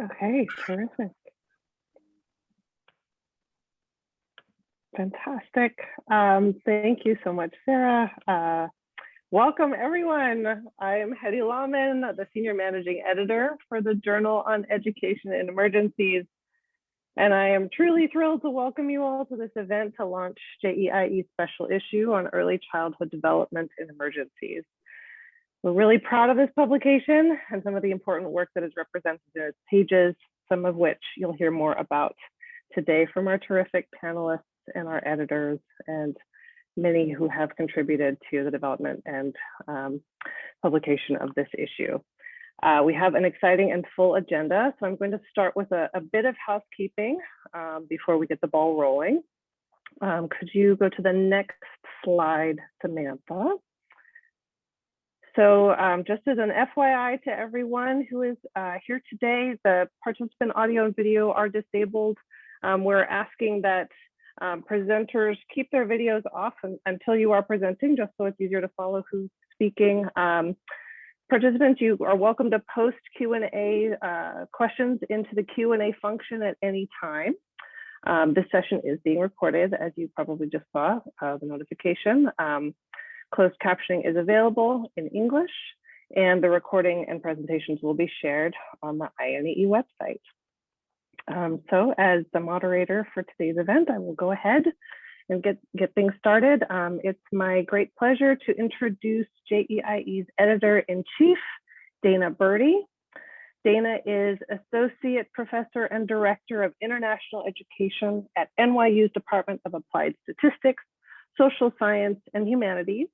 Okay, terrific. Fantastic. Thank you so much, Sarah. Welcome, everyone. I am Hedy Lahman, the Senior Managing Editor for the Journal on Education in Emergencies. And I am truly thrilled to welcome you all to this event to launch JEiE special issue on early childhood development in emergencies. We're really proud of this publication and some of the important work that is represented in its pages, some of which you'll hear more about today from our terrific panelists and our editors and many who have contributed to the development and publication of this issue. We have an exciting and full agenda, so I'm going to start with a bit of housekeeping before we get the ball rolling. Could you go to the next slide, Samantha? So just as an FYI to everyone who is here today, the participant audio and video are disabled. We're asking that presenters keep their videos off until you are presenting, just so it's easier to follow who's speaking. Participants, you are welcome to post Q&A questions into the Q&A function at any time. This session is being recorded, as you probably just saw the notification. Closed captioning is available in English, and the recording and presentations will be shared on the INEE website. So as the moderator for today's event, I will go ahead and get things started. It's my great pleasure to introduce JEiE's Editor-in-Chief, Dana Birdie. Dana is Associate Professor and Director of International Education at NYU's Department of Applied Statistics, Social Science, and Humanities,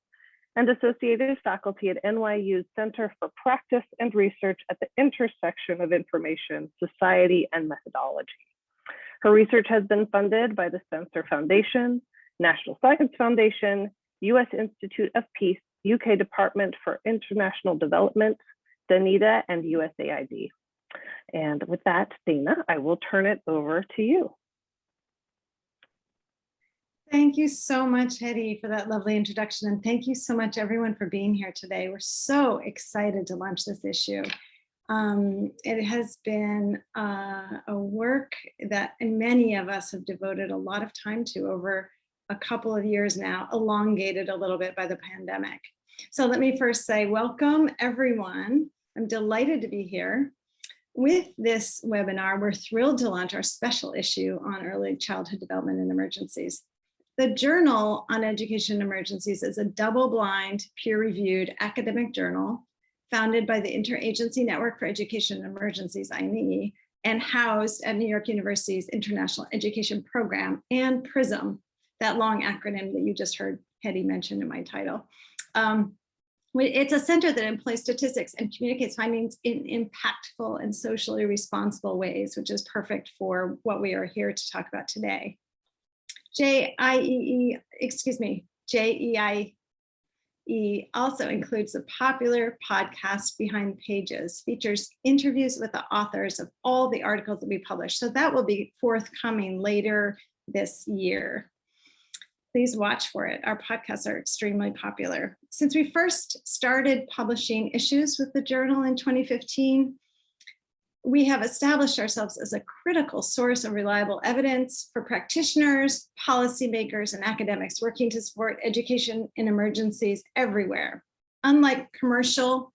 and Associated Faculty at NYU's Center for Practice and Research at the intersection of information, society, and methodology. Her research has been funded by the Spencer Foundation, National Science Foundation, U.S. Institute of Peace, UK Department for International Development, DANITA, and USAID. And with that, Dana, I will turn it over to you. Thank you so much, Hedy, for that lovely introduction. And thank you so much, everyone, for being here today. We're so excited to launch this issue. It has been a work that many of us have devoted a lot of time to over a couple of years now, elongated a little bit by the pandemic. So let me first say welcome, everyone. I'm delighted to be here. With this webinar, we're thrilled to launch our special issue on early childhood development in emergencies. The Journal on Education in Emergencies is a double-blind, peer-reviewed academic journal founded by the Interagency Network for Education in Emergencies, INEE, and housed at New York University's International Education Program and PRISM, that long acronym that you just heard Hedy mention in my title. It's a center that employs statistics and communicates findings in impactful and socially responsible ways, which is perfect for what we are here to talk about today. JEiE also includes the popular podcast Behind the Pages, features interviews with the authors of all the articles that we publish. So that will be forthcoming later this year. Please watch for it. Our podcasts are extremely popular. Since we first started publishing issues with the journal in 2015, we have established ourselves as a critical source of reliable evidence for practitioners, policymakers, and academics working to support education in emergencies everywhere. Unlike commercial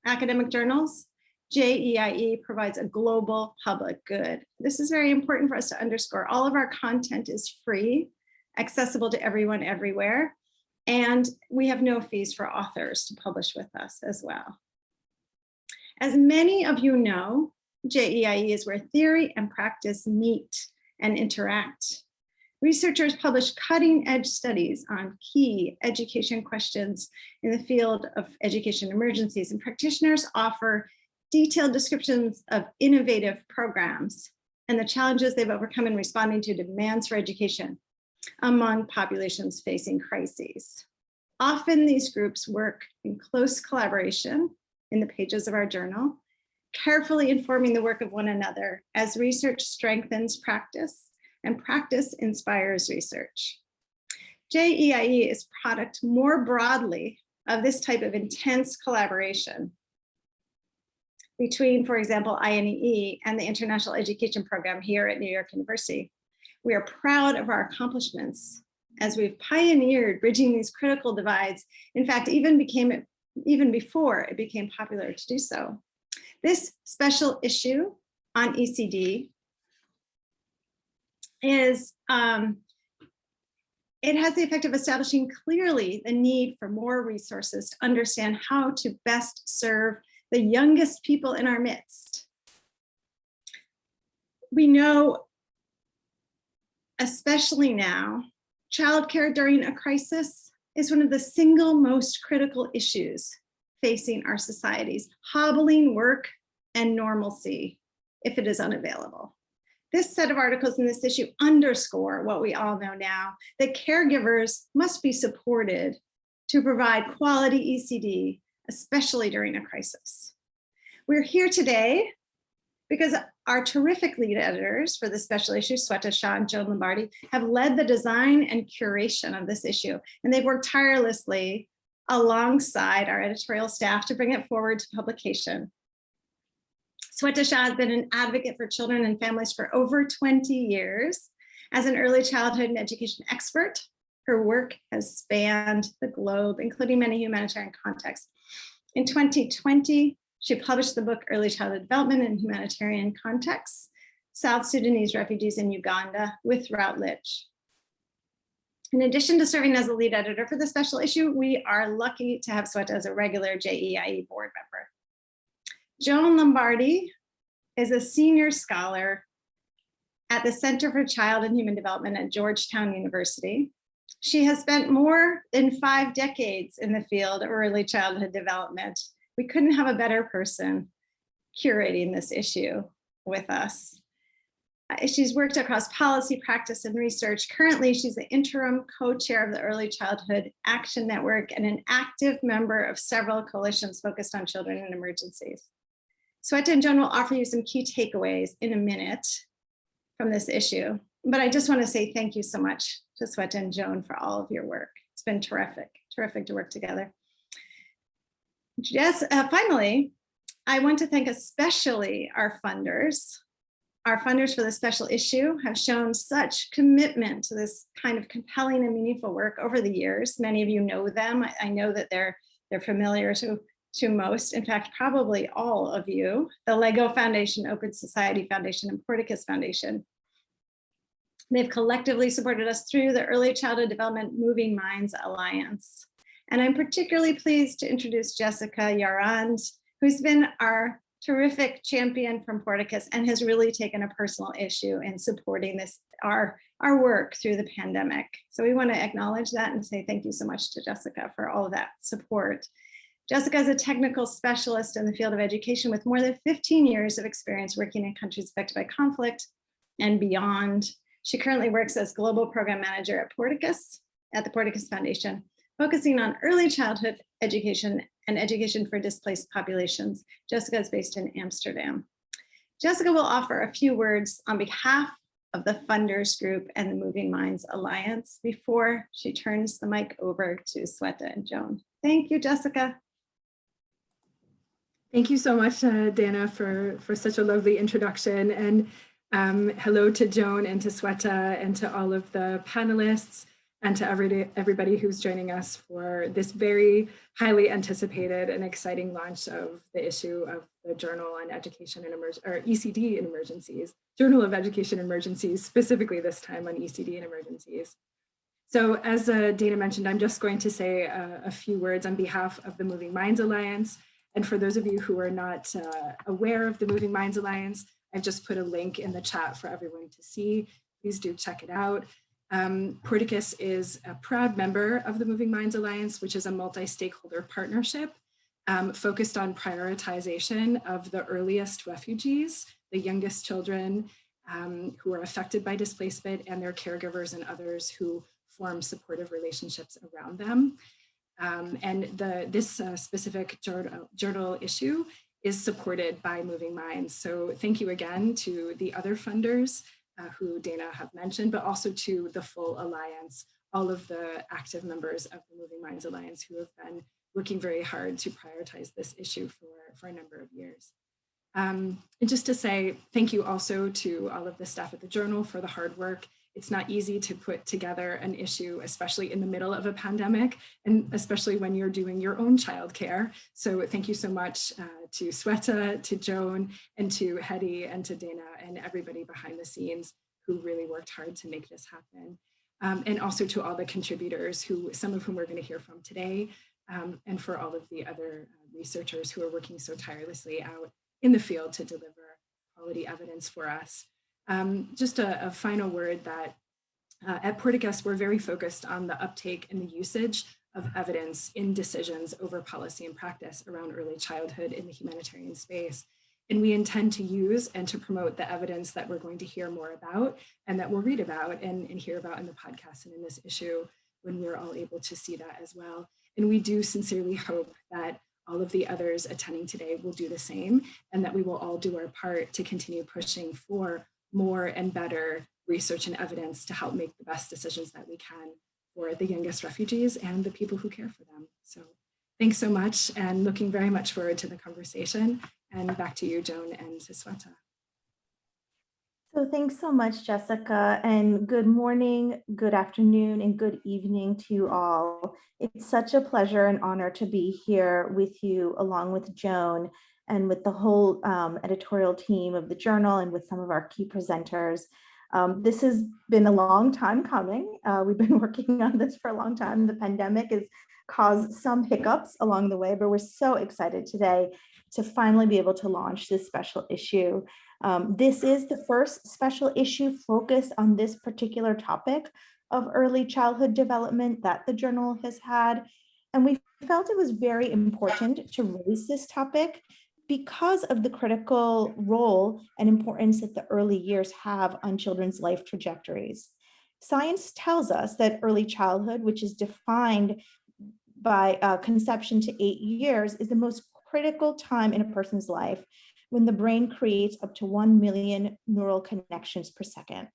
academic journals, JEiE provides a global public good. This is very important for us to underscore. All of our content is free, accessible to everyone everywhere, and we have no fees for authors to publish with us as well. As many of you know, JEiE is where theory and practice meet and interact. Researchers publish cutting-edge studies on key education questions in the field of education emergencies, and practitioners offer detailed descriptions of innovative programs and the challenges they've overcome in responding to demands for education among populations facing crises. Often these groups work in close collaboration in the pages of our journal, carefully informing the work of one another as research strengthens practice and practice inspires research. JEiE is product more broadly of this type of intense collaboration. between, for example, INEE and the International Education Program here at New York University. We are proud of our accomplishments as we've pioneered bridging these critical divides. In fact, even before it became popular to do so. This special issue on ECD is, it has the effect of establishing clearly the need for more resources to understand how to best serve the youngest people in our midst. We know, especially now, childcare during a crisis is one of the single most critical issues facing our societies, hobbling work and normalcy if it is unavailable. This set of articles in this issue underscore what we all know now, that caregivers must be supported to provide quality ECD, especially during a crisis. We're here today because our terrific lead editors for the special issue, Sweta Shah and Joan Lombardi, have led the design and curation of this issue, and they've worked tirelessly alongside our editorial staff to bring it forward to publication. Sweta Shah has been an advocate for children and families for over 20 years. As an early childhood and education expert, her work has spanned the globe, including many humanitarian contexts. In 2020, she published the book Early Childhood Development in Humanitarian Contexts, South Sudanese Refugees in Uganda with Routledge. In addition to serving as a lead editor for the special issue, we are lucky to have Sweta as a regular JEiE board member. Joan Lombardi is a senior scholar at the Center for Child and Human Development at Georgetown University. She has spent more than 5 decades in the field of early childhood development. We couldn't have a better person curating this issue with us. She's worked across policy, practice, and research. Currently, she's the interim co-chair of the Early Childhood Action Network and an active member of several coalitions focused on children in emergencies. Sweta and Joan will offer you some key takeaways in a minute from this issue, but I just want to say thank you so much to Sweta and Joan for all of your work. It's been terrific to work together. Finally, I want to thank especially our funders. Our funders for the special issue have shown such commitment to this kind of compelling and meaningful work over the years. Many of you know them. I know that they're familiar to most, in fact, probably all of you, the Lego Foundation, Open Society Foundation, and Porticus Foundation. They've collectively supported us through the Early Childhood Development Moving Minds Alliance. And I'm particularly pleased to introduce Jessica Yarand, who's been our terrific champion from Porticus and has really taken a personal issue in supporting this, our work through the pandemic. So we want to acknowledge that and say thank you so much to Jessica for all of that support. Jessica is a technical specialist in the field of education with more than 15 years of experience working in countries affected by conflict and beyond. She currently works as global program manager at Porticus, at the Porticus Foundation, focusing on early childhood education and education for displaced populations. Jessica is based in Amsterdam. Jessica will offer a few words on behalf of the funders group and the Moving Minds Alliance before she turns the mic over to Sweta and Joan. Thank you, Jessica. Thank you so much, Dana, for such a lovely introduction. And hello to Joan and to Sweta and to all of the panelists and to everybody who's joining us for this very highly anticipated and exciting launch of the issue of the Journal on Education and ECD in Emergencies, Journal of Education Emergencies, specifically this time on ECD and emergencies. So as Dana mentioned, I'm just going to say a few words on behalf of the Moving Minds Alliance. And for those of you who are not aware of the Moving Minds Alliance, I've just put a link in the chat for everyone to see. Please do check it out. Porticus is a proud member of the Moving Minds Alliance, which is a multi-stakeholder partnership focused on prioritization of the earliest refugees, the youngest children who are affected by displacement, and their caregivers and others who form supportive relationships around them. And this specific journal issue is supported by Moving Minds. So thank you again to the other funders who Dana have mentioned, but also to the full Alliance, all of the active members of the Moving Minds Alliance who have been working very hard to prioritize this issue for a number of years. And just to say thank you also to all of the staff at the Journal for the hard work. It's not easy to put together an issue, especially in the middle of a pandemic, and especially when you're doing your own childcare. So thank you so much to Sweta, to Joan, and to Hedy, and to Dana, and everybody behind the scenes who really worked hard to make this happen. And also to all the contributors, some of whom we're going to hear from today, and for all of the other researchers who are working so tirelessly out in the field to deliver quality evidence for us. Just a final word that at Porteous, we're very focused on the uptake and the usage of evidence in decisions over policy and practice around early childhood in the humanitarian space. And we intend to use and to promote the evidence that we're going to hear more about and that we'll read about and hear about in the podcast and in this issue when we're all able to see that as well. And we do sincerely hope that all of the others attending today will do the same, and that we will all do our part to continue pushing for more and better research and evidence to help make the best decisions that we can for the youngest refugees and the people who care for them. So thanks so much, and looking very much forward to the conversation. And back to you, Joan, and to Sweta. So thanks so much, Jessica, and good morning, good afternoon, and good evening to you all. It's such a pleasure and honor to be here with you, along with Joan and with the whole editorial team of the Journal and with some of our key presenters. This has been a long time coming. We've been working on this for a long time. The pandemic has caused some hiccups along the way, but we're so excited today to finally be able to launch this special issue. This is the first special issue focused on this particular topic of early childhood development that the Journal has had. And we felt it was very important to raise this topic because of the critical role and importance that the early years have on children's life trajectories. Science tells us that early childhood, which is defined by conception to 8 years, is the most critical time in a person's life, when the brain creates up to 1 million neural connections per second.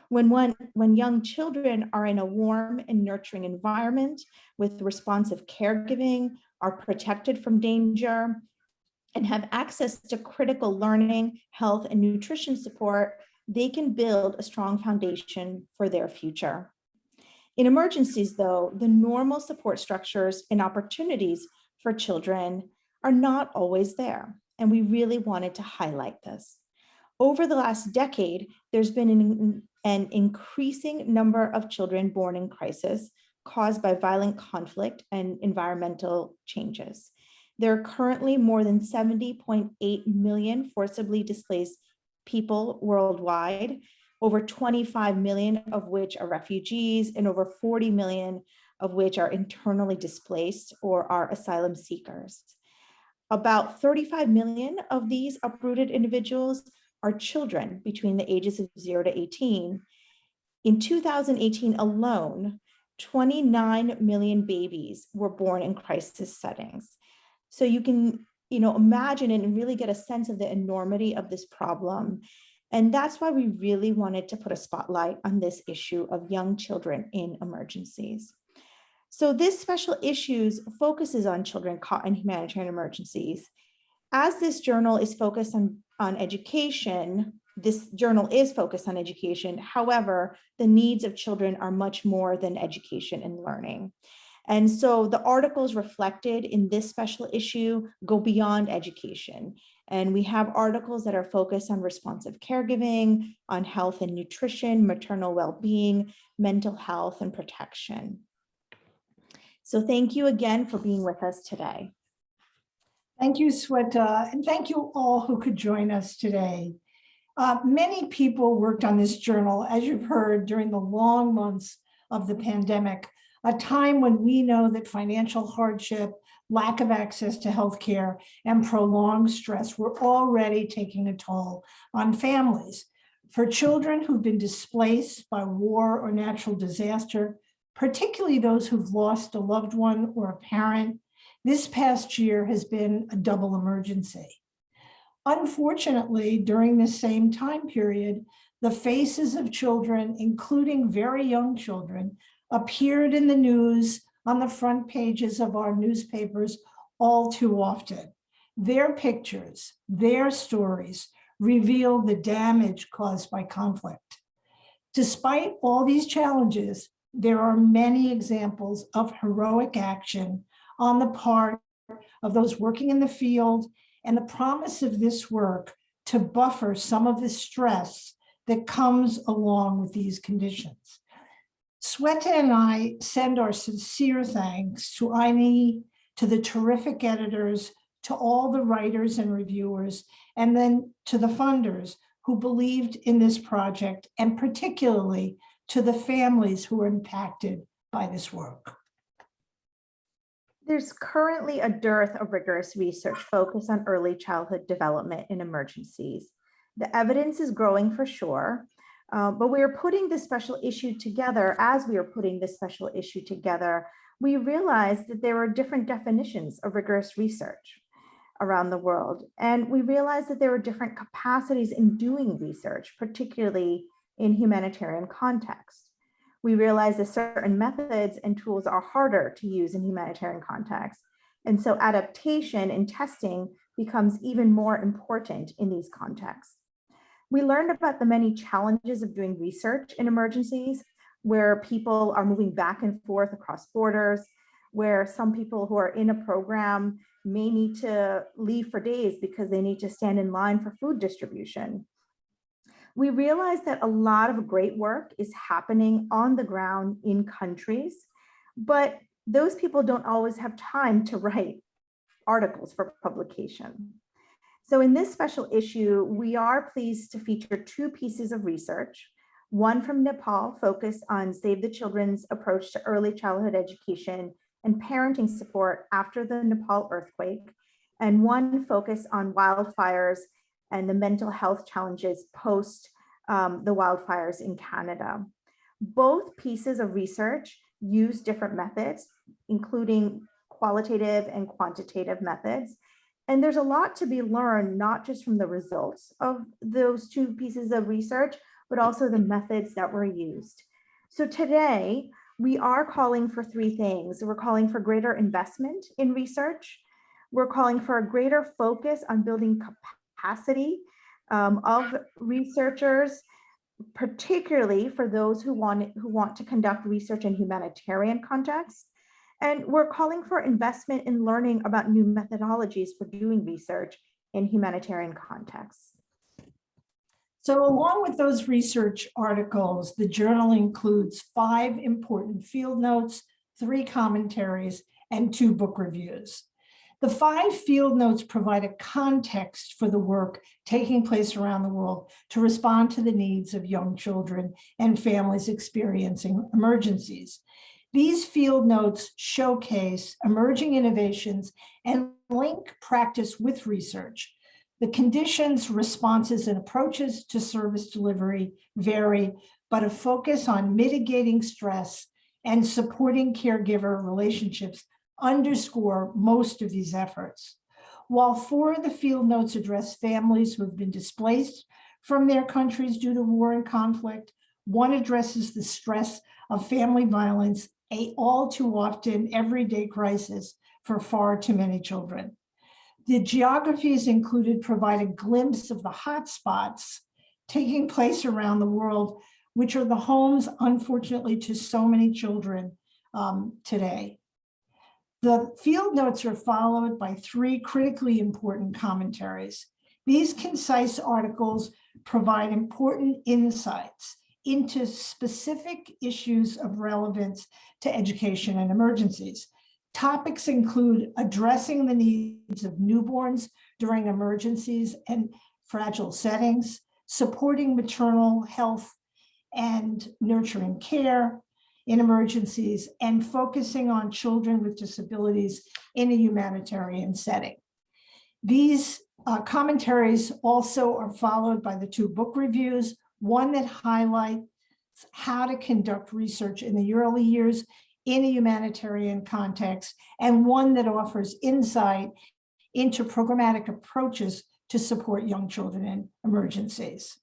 When young children are in a warm and nurturing environment with responsive caregiving, are protected from danger, and have access to critical learning, health, and nutrition support, they can build a strong foundation for their future. In emergencies, though, the normal support structures and opportunities for children are not always there. And we really wanted to highlight this. Over the last decade, there's been an increasing number of children born in crisis caused by violent conflict and environmental changes. There are currently more than 70.8 million forcibly displaced people worldwide, over 25 million of which are refugees, and over 40 million of which are internally displaced or are asylum seekers. About 35 million of these uprooted individuals are children between the ages of 0 to 18. In 2018 alone, 29 million babies were born in crisis settings. So you can, imagine and really get a sense of the enormity of this problem. And that's why we really wanted to put a spotlight on this issue of young children in emergencies. So this special issue focuses on children caught in humanitarian emergencies. As this journal is focused on education, this journal is focused on education. However, the needs of children are much more than education and learning. And so the articles reflected in this special issue go beyond education. And we have articles that are focused on responsive caregiving, on health and nutrition, maternal well-being, mental health, and protection. So thank you again for being with us today. Thank you, Sweta, and thank you all who could join us today. Many people worked on this journal, as you've heard, during the long months of the pandemic, a time when we know that financial hardship, lack of access to healthcare, and prolonged stress were already taking a toll on families. For children who've been displaced by war or natural disaster, particularly those who've lost a loved one or a parent, this past year has been a double emergency. Unfortunately, during this same time period, the faces of children, including very young children, appeared in the news on the front pages of our newspapers all too often. Their pictures, their stories reveal the damage caused by conflict. Despite all these challenges, there are many examples of heroic action on the part of those working in the field, and the promise of this work to buffer some of the stress that comes along with these conditions. Sweta and I send our sincere thanks to JEiE, to the terrific editors, to all the writers and reviewers, and then to the funders who believed in this project, and particularly to the families who are impacted by this work. There's currently a dearth of rigorous research focused on early childhood development in emergencies. The evidence is growing for sure, but we are putting this special issue together. As we are putting this special issue together, we realized that there are different definitions of rigorous research around the world. And we realized that there are different capacities in doing research, particularly in humanitarian contexts. We realize that certain methods and tools are harder to use in humanitarian contexts. And so adaptation and testing becomes even more important in these contexts. We learned about the many challenges of doing research in emergencies, where people are moving back and forth across borders, where some people who are in a program may need to leave for days because they need to stand in line for food distribution. We realize that a lot of great work is happening on the ground in countries, but those people don't always have time to write articles for publication. So in this special issue, we are pleased to feature two pieces of research, one from Nepal focused on Save the Children's approach to early childhood education and parenting support after the Nepal earthquake, and one focused on wildfires and the mental health challenges post the wildfires in Canada. Both pieces of research use different methods, including qualitative and quantitative methods. And there's a lot to be learned, not just from the results of those two pieces of research, but also the methods that were used. So today, we are calling for three things. We're calling for greater investment in research. We're calling for a greater focus on building capacity of researchers, particularly for those who want to conduct research in humanitarian contexts. And we're calling for investment in learning about new methodologies for doing research in humanitarian contexts. So along with those research articles, the journal includes 5 important field notes, 3 commentaries, and 2 book reviews. The 5 field notes provide a context for the work taking place around the world to respond to the needs of young children and families experiencing emergencies. These field notes showcase emerging innovations and link practice with research. The conditions, responses, and approaches to service delivery vary, but a focus on mitigating stress and supporting caregiver relationships underscore most of these efforts. While 4 of the field notes address families who have been displaced from their countries due to war and conflict, 1 addresses the stress of family violence, a all too often everyday crisis for far too many children. The geographies included provide a glimpse of the hotspots taking place around the world, which are the homes, unfortunately, to so many children today. The field notes are followed by 3 critically important commentaries. These concise articles provide important insights into specific issues of relevance to education and emergencies. Topics include addressing the needs of newborns during emergencies and fragile settings, supporting maternal health and nurturing care in emergencies, and focusing on children with disabilities in a humanitarian setting. These commentaries also are followed by the 2 book reviews, one that highlights how to conduct research in the early years in a humanitarian context, and one that offers insight into programmatic approaches to support young children in emergencies.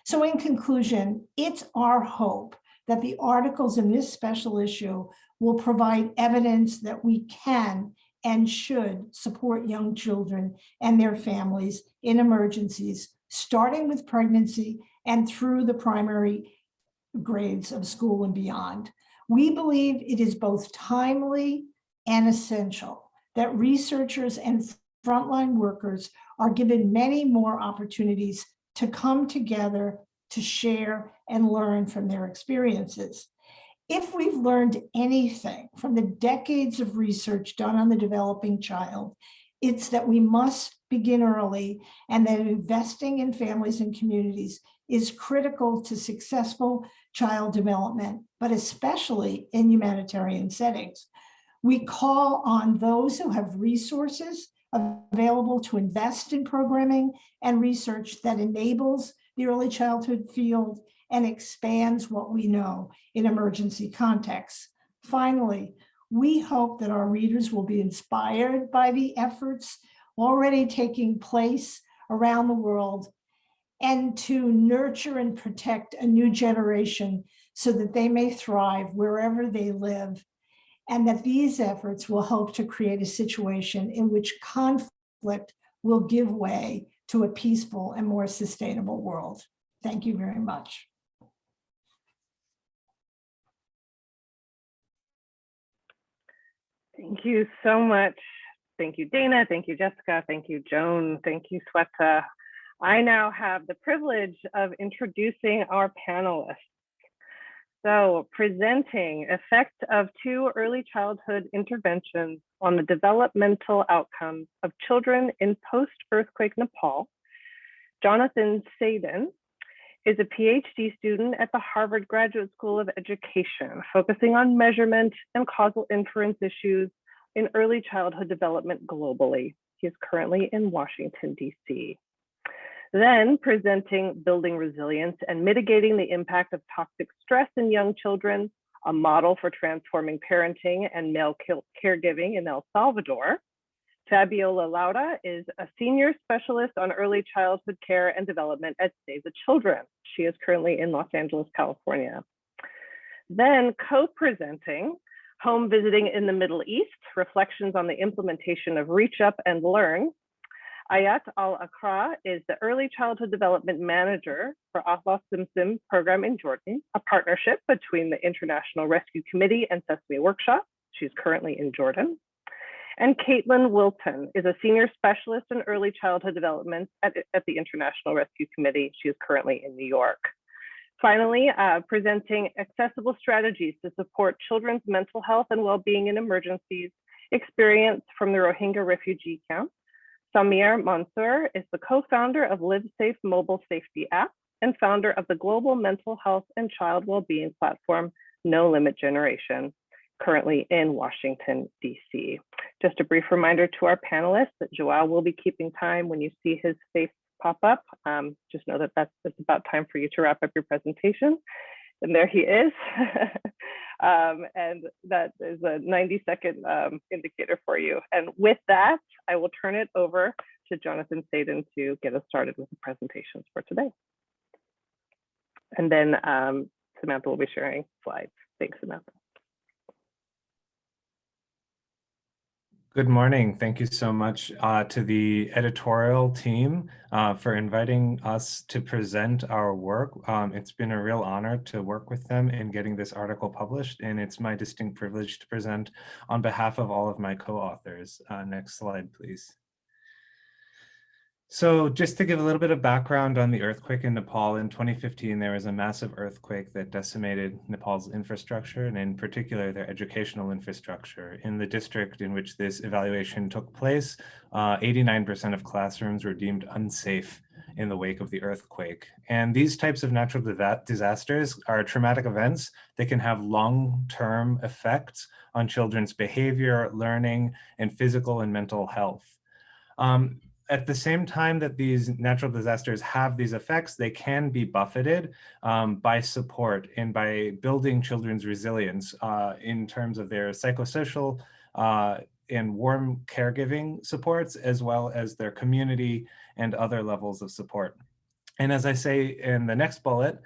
So in conclusion, it's our hope that the articles in this special issue will provide evidence that we can and should support young children and their families in emergencies, starting with pregnancy and through the primary grades of school and beyond. We believe it is both timely and essential that researchers and frontline workers are given many more opportunities to come together to share and learn from their experiences. If we've learned anything from the decades of research done on the developing child, it's that we must begin early and that investing in families and communities is critical to successful child development, but especially in humanitarian settings. We call on those who have resources available to invest in programming and research that enables the early childhood field and expands what we know in emergency contexts. Finally, we hope that our readers will be inspired by the efforts already taking place around the world and to nurture and protect a new generation so that they may thrive wherever they live, and that these efforts will help to create a situation in which conflict will give way to a peaceful and more sustainable world. Thank you very much. Thank you so much. Thank you, Dana. Thank you, Jessica. Thank you, Joan. Thank you, Sweta. I now have the privilege of introducing our panelists. So, presenting effect of 2 early childhood interventions on the developmental outcomes of children in post-earthquake Nepal, Jonathan Sadin is a PhD student at the Harvard Graduate School of Education, focusing on measurement and causal inference issues in early childhood development globally. He is currently in Washington, D.C. Then presenting Building Resilience and Mitigating the Impact of Toxic Stress in Young Children, a model for transforming parenting and male caregiving in El Salvador. Fabiola Laura is a senior specialist on early childhood care and development at Save the Children. She is currently in Los Angeles, California. Then co-presenting Home Visiting in the Middle East, Reflections on the Implementation of Reach Up and Learn. Ayat Al-Akra is the Early Childhood Development Manager for Ahlan Simsim program in Jordan, a partnership between the International Rescue Committee and Sesame Workshop. She's currently in Jordan. And Caitlin Wilton is a senior specialist in early childhood development at the International Rescue Committee. She is currently in New York. Finally, presenting accessible strategies to support children's mental health and well-being in emergencies, experience from the Rohingya refugee camp. Samir Mansour is the co-founder of LiveSafe mobile safety app and founder of the global mental health and child well-being platform, No Limit Generation, currently in Washington, D.C. Just a brief reminder to our panelists that Joao will be keeping time when you see his face pop up. Just know that it's about time for you to wrap up your presentation. And there he is. And that is a 90-second indicator for you. And with that, I will turn it over to Jonathan Sadin to get us started with the presentations for today. And then Samantha will be sharing slides. Thanks, Samantha. Good morning. Thank you so much to the editorial team for inviting us to present our work. It's been a real honor to work with them in getting this article published, and it's my distinct privilege to present on behalf of all of my co-authors. Next slide, please. So just to give a little bit of background on the earthquake in Nepal, in 2015, there was a massive earthquake that decimated Nepal's infrastructure, and in particular, their educational infrastructure. In the district in which this evaluation took place, 89% of classrooms were deemed unsafe in the wake of the earthquake. And these types of natural disasters are traumatic events that can have long-term effects on children's behavior, learning, and physical and mental health. At the same time that these natural disasters have these effects, they can be buffeted by support and by building children's resilience in terms of their psychosocial and warm caregiving supports, as well as their community and other levels of support. And as I say in the next bullet,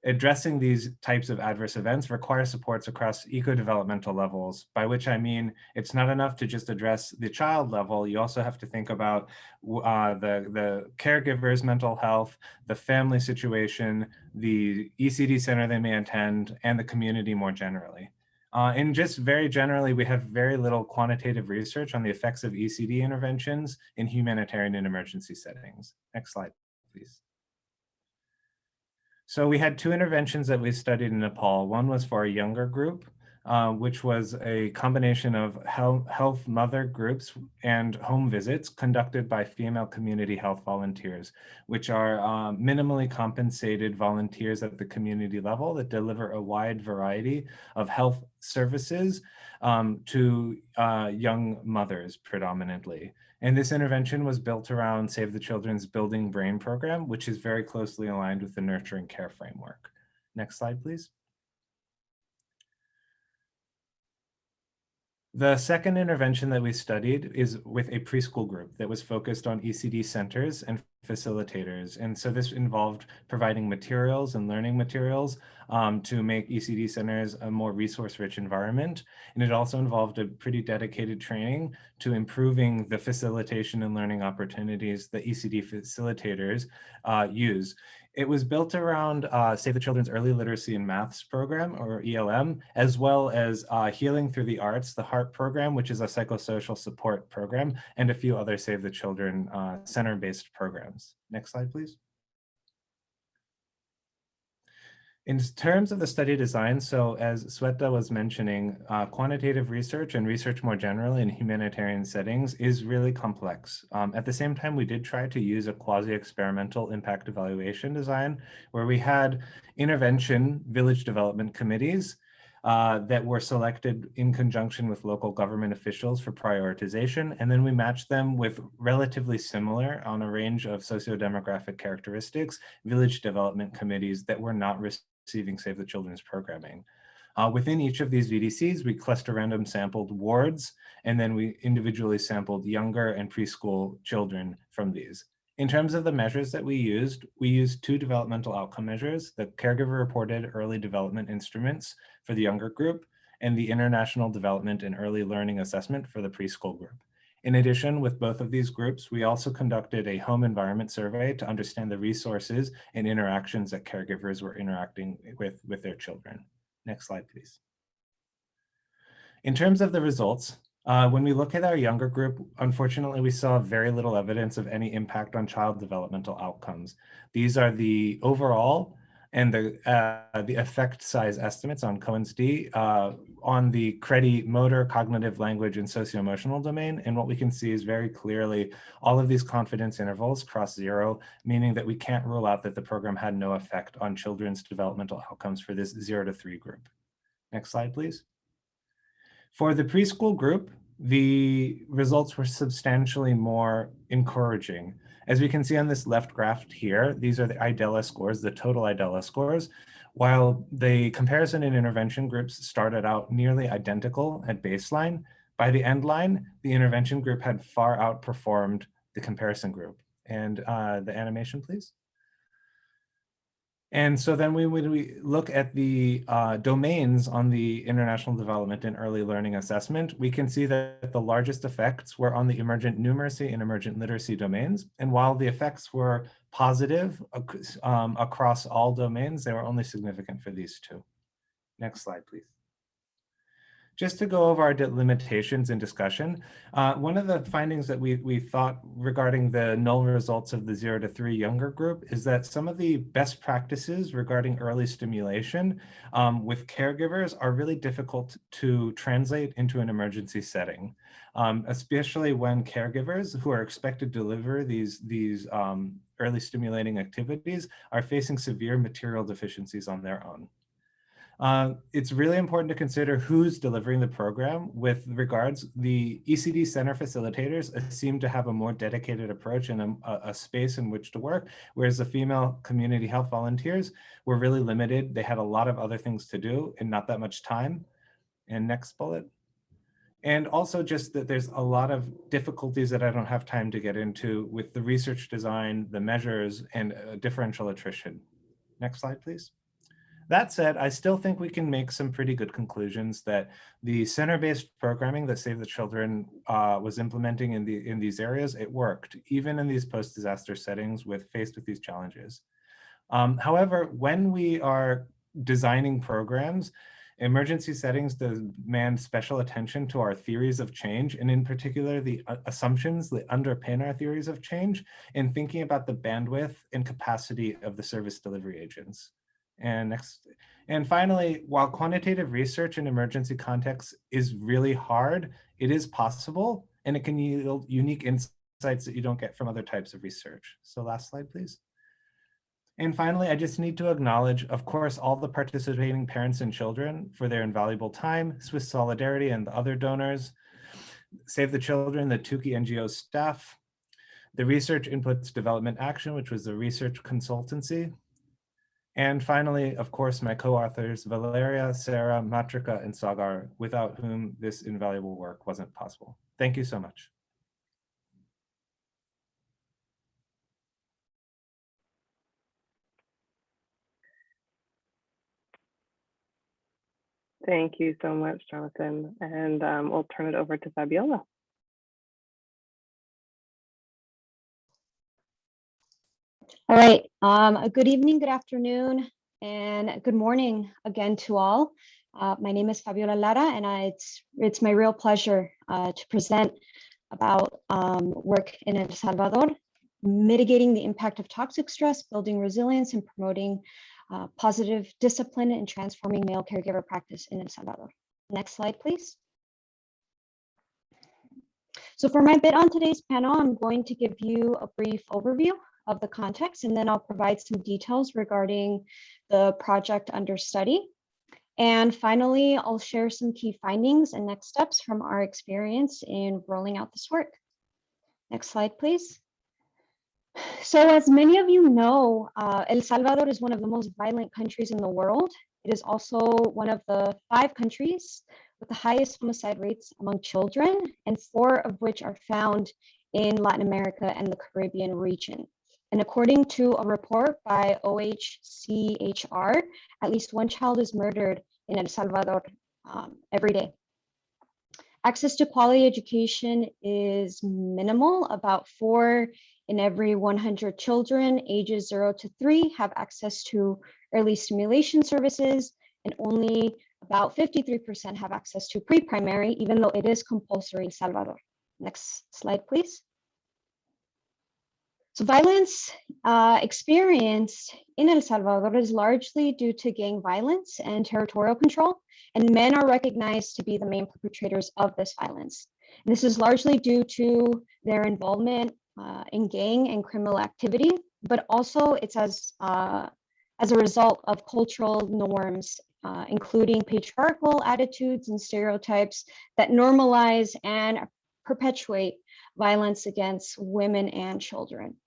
addressing these types of adverse events requires supports across eco-developmental levels, by which I mean it's not enough to just address the child level. You also have to think about the caregiver's mental health, the family situation, the ECD center they may attend, and the community more generally. And just very generally, we have very little quantitative research on the effects of ECD interventions in humanitarian and emergency settings. Next slide, please. So we had two interventions that we studied in Nepal. One was for a younger group, which was a combination of health mother groups and home visits conducted by female community health volunteers, which are minimally compensated volunteers at the community level that deliver a wide variety of health services to young mothers predominantly. And this intervention was built around Save the Children's Building Brain program, which is very closely aligned with the Nurturing Care framework. Next slide, please. The second intervention that we studied is with a preschool group that was focused on ECD centers and facilitators. And so this involved providing materials and learning materials to make ECD centers a more resource-rich environment. And it also involved a pretty dedicated training to improving the facilitation and learning opportunities that ECD facilitators use. It was built around Save the Children's Early Literacy and Maths program, or ELM, as well as Healing Through the Arts, the HEART program, which is a psychosocial support program, and a few other Save the Children center-based programs. Next slide, please. In terms of the study design, so as Sweta was mentioning, quantitative research and research more generally in humanitarian settings is really complex. At the same time, we did try to use a quasi-experimental impact evaluation design where we had intervention village development committees that were selected in conjunction with local government officials for prioritization. And then we matched them with relatively similar on a range of socio-demographic characteristics, village development committees that were not receiving Save the Children's programming. Within each of these VDCs, we cluster random sampled wards, and then we individually sampled younger and preschool children from these. In terms of the measures that we used two developmental outcome measures, the caregiver reported early development instruments for the younger group, and the International Development and Early Learning Assessment for the preschool group. In addition, with both of these groups, we also conducted a home environment survey to understand the resources and interactions that caregivers were interacting with their children. Next slide, please. In terms of the results, when we look at our younger group, unfortunately, we saw very little evidence of any impact on child developmental outcomes. These are the overall and the effect size estimates on Cohen's D on the CREDI motor, cognitive, language, and socio-emotional domain. And what we can see is very clearly all of these confidence intervals cross zero, meaning that we can't rule out that the program had no effect on children's developmental outcomes for this 0 to 3 group. Next slide, please. For the preschool group, the results were substantially more encouraging. As we can see on this left graph here, these are the IDELA scores, the total IDELA scores. While the comparison and intervention groups started out nearly identical at baseline, by the end line, the intervention group had far outperformed the comparison group. And the animation, please. And so then when we look at the domains on the International Development and Early Learning Assessment, we can see that the largest effects were on the emergent numeracy and emergent literacy domains. And while the effects were positive across all domains, they were only significant for these two. Next slide, please. Just to go over our limitations in discussion, one of the findings that we thought regarding the null results of the 0 to 3 younger group is that some of the best practices regarding early stimulation with caregivers are really difficult to translate into an emergency setting, especially when caregivers who are expected to deliver these early stimulating activities are facing severe material deficiencies on their own. It's really important to consider who's delivering the program. With regards, the ECD center facilitators seem to have a more dedicated approach and a space in which to work, whereas the female community health volunteers were really limited. They had a lot of other things to do and not that much time. And next bullet. And also just that there's a lot of difficulties that I don't have time to get into with the research design, the measures, and differential attrition. Next slide, please. That said, I still think we can make some pretty good conclusions that the center-based programming that Save the Children was implementing in these areas, it worked, even in these post-disaster settings faced with these challenges. However, when we are designing programs, emergency settings demand special attention to our theories of change, and in particular, the assumptions that underpin our theories of change in thinking about the bandwidth and capacity of the service delivery agents. And finally, while quantitative research in emergency contexts is really hard, it is possible, and it can yield unique insights that you don't get from other types of research. So last slide, please. And finally, I just need to acknowledge, of course, all the participating parents and children for their invaluable time, Swiss Solidarity and the other donors, Save the Children, the Tukey NGO staff, the Research Inputs Development Action, which was the research consultancy. And finally, of course, my co-authors, Valeria, Sarah, Matrika, and Sagar, without whom this invaluable work wasn't possible. Thank you so much. Thank you so much, Jonathan. And we'll turn it over to Fabiola. All right, good evening, good afternoon, and good morning again to all. My name is Fabiola Lara, and it's my real pleasure to present about work in El Salvador, mitigating the impact of toxic stress, building resilience, and promoting positive discipline and transforming male caregiver practice in El Salvador. Next slide, please. So for my bit on today's panel, I'm going to give you a brief overview of the context, and then I'll provide some details regarding the project under study. And finally, I'll share some key findings and next steps from our experience in rolling out this work. Next slide, please. So as many of you know, El Salvador is one of the most violent countries in the world. It is also one of the 5 countries with the highest homicide rates among children, and 4 of which are found in Latin America and the Caribbean region. And according to a report by OHCHR, at least 1 child is murdered in El Salvador every day. Access to quality education is minimal. About 4 in every 100 children ages 0 to 3 have access to early stimulation services, and only about 53% have access to pre-primary, even though it is compulsory in Salvador. Next slide, please. So violence experienced in El Salvador is largely due to gang violence and territorial control, and men are recognized to be the main perpetrators of this violence. And this is largely due to their involvement in gang and criminal activity, but also it's as a result of cultural norms, including patriarchal attitudes and stereotypes that normalize and perpetuate violence against women and children.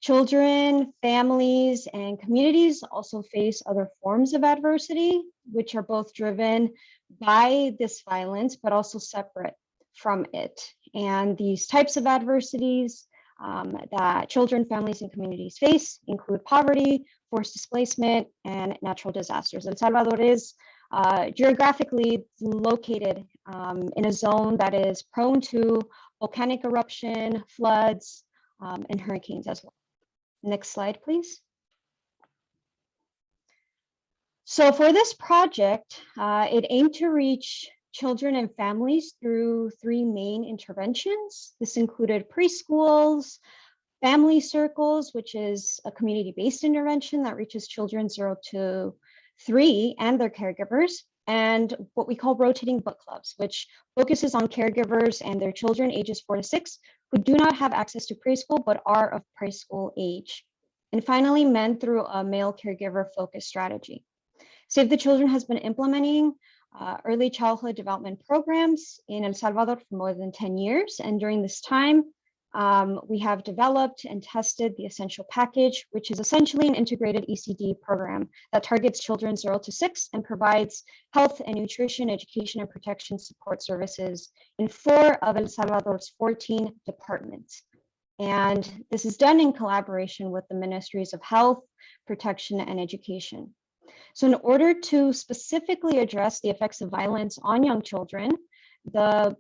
Children, families, and communities also face other forms of adversity, which are both driven by this violence, but also separate from it. And these types of adversities that children, families, and communities face include poverty, forced displacement, and natural disasters. El Salvador is geographically located in a zone that is prone to volcanic eruption, floods, and hurricanes as well. Next slide, please. So for this project, it aimed to reach children and families through 3 main interventions. This included preschools, family circles, which is a community-based intervention that reaches children 0 to 3 and their caregivers, and what we call rotating book clubs, which focuses on caregivers and their children ages 4 to 6 who do not have access to preschool but are of preschool age. And finally, men through a male caregiver focused strategy. Save the Children has been implementing early childhood development programs in El Salvador for more than 10 years. And during this time, we have developed and tested the Essential Package, which is essentially an integrated ECD program that targets children 0 to 6 and provides health and nutrition, education, and protection support services in 4 of El Salvador's 14 departments. And this is done in collaboration with the Ministries of Health, Protection, and Education. So in order to specifically address the effects of violence on young children, the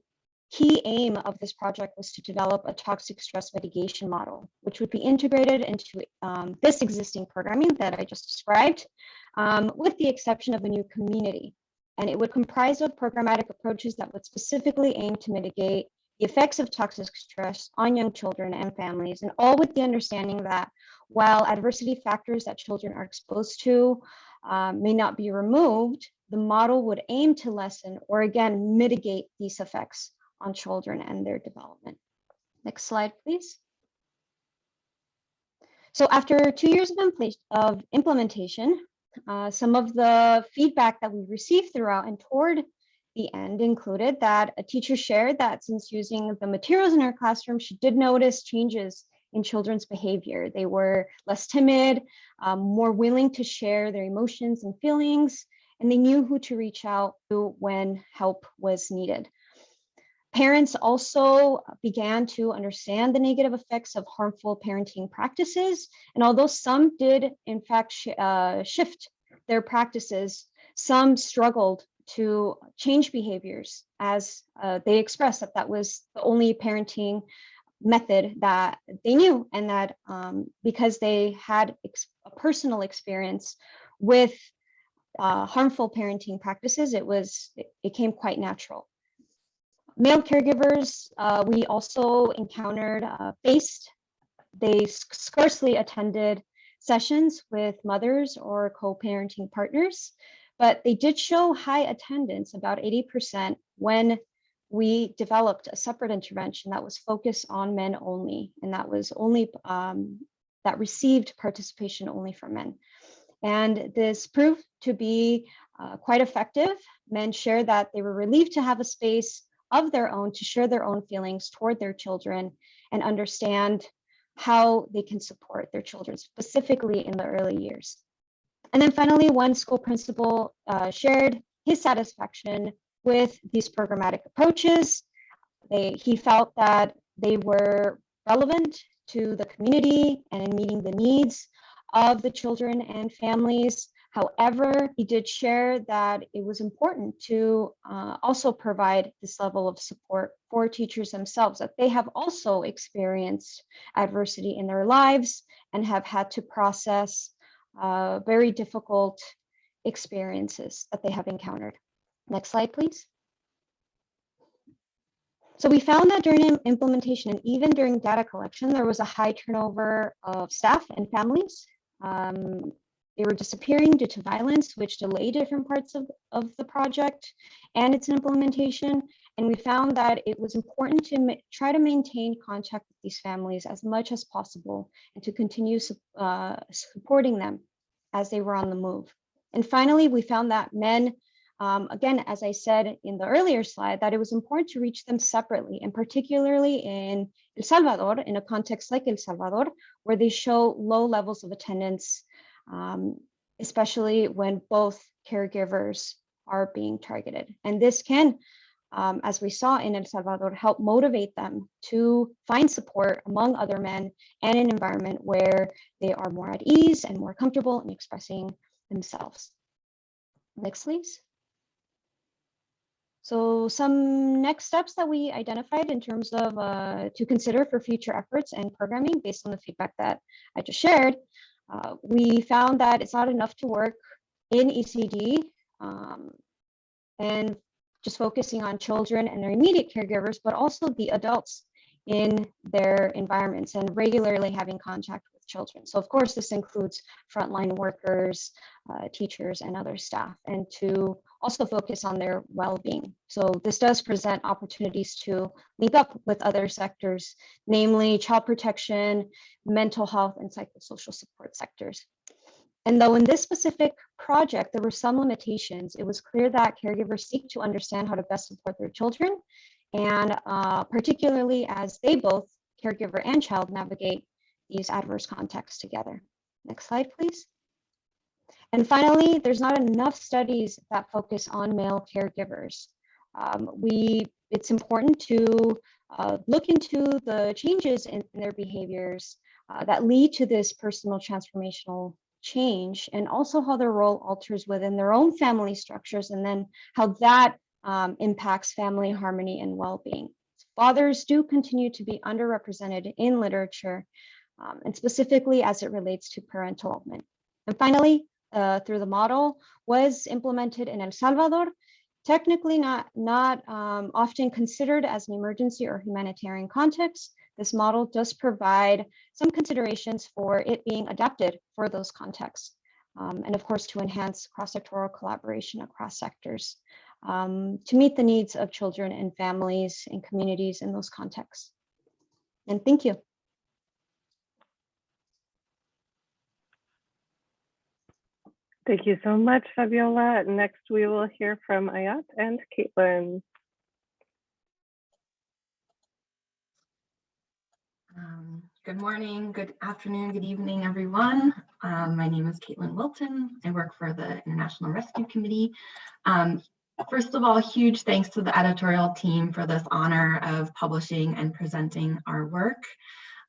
key aim of this project was to develop a toxic stress mitigation model, which would be integrated into this existing programming that I just described, with the exception of a new community. And it would comprise of programmatic approaches that would specifically aim to mitigate the effects of toxic stress on young children and families, and all with the understanding that while adversity factors that children are exposed to may not be removed, the model would aim to lessen or again mitigate these effects on children and their development. Next slide, please. So after 2 years of implementation, some of the feedback that we received throughout and toward the end included that a teacher shared that since using the materials in her classroom, she did notice changes in children's behavior. They were less timid, more willing to share their emotions and feelings, and they knew who to reach out to when help was needed. Parents also began to understand the negative effects of harmful parenting practices. And although some did, in fact, shift their practices, some struggled to change behaviors as they expressed that that was the only parenting method that they knew, and that because they had a personal experience with harmful parenting practices, it came quite natural. Male caregivers, we also encountered they scarcely attended sessions with mothers or co-parenting partners, but they did show high attendance, about 80%, when we developed a separate intervention that was focused on men only, and that was only, that received participation only from men. And this proved to be quite effective. Men shared that they were relieved to have a space of their own to share their own feelings toward their children and understand how they can support their children, specifically in the early years. And then finally, one school principal shared his satisfaction with these programmatic approaches. He felt that they were relevant to the community and in meeting the needs of the children and families. However, he did share that it was important to also provide this level of support for teachers themselves, that they have also experienced adversity in their lives and have had to process very difficult experiences that they have encountered. Next slide, please. So we found that during implementation and even during data collection, there was a high turnover of staff and families. They were disappearing due to violence, which delayed different parts of the project and its implementation. And we found that it was important to try to maintain contact with these families as much as possible and to continue supporting them as they were on the move. And finally, we found that men, again, as I said in the earlier slide, that it was important to reach them separately, and particularly in El Salvador, in a context like El Salvador, where they show low levels of attendance, especially when both caregivers are being targeted. And this can, as we saw in El Salvador, help motivate them to find support among other men and an environment where they are more at ease and more comfortable in expressing themselves. Next, please. So some next steps that we identified in terms of to consider for future efforts and programming based on the feedback that I just shared. We found that it's not enough to work in ECD and just focusing on children and their immediate caregivers, but also the adults in their environments and regularly having contact with children. So of course, this includes frontline workers, teachers, and other staff, and to also focus on their well-being. So this does present opportunities to link up with other sectors, namely child protection, mental health, and psychosocial support sectors. And though in this specific project, there were some limitations, it was clear that caregivers seek to understand how to best support their children, and particularly as they both, caregiver and child, navigate these adverse contexts together. Next slide, please. And finally, there's not enough studies that focus on male caregivers. It's important to look into the changes in their behaviors that lead to this personal transformational change, and also how their role alters within their own family structures, and then how that impacts family harmony and well-being. Fathers do continue to be underrepresented in literature, and specifically as it relates to parental involvement. And finally, through the model was implemented in El Salvador, technically not often considered as an emergency or humanitarian context. This model does provide some considerations for it being adapted for those contexts, and of course to enhance cross-sectoral collaboration across sectors to meet the needs of children and families and communities in those contexts. And thank you. Thank you so much, Fabiola. Next, we will hear from Ayat and Caitlin. Good morning, good afternoon, good evening, everyone. My name is Caitlin Wilton. I work for the International Rescue Committee. First of all, huge thanks to the editorial team for this honor of publishing and presenting our work.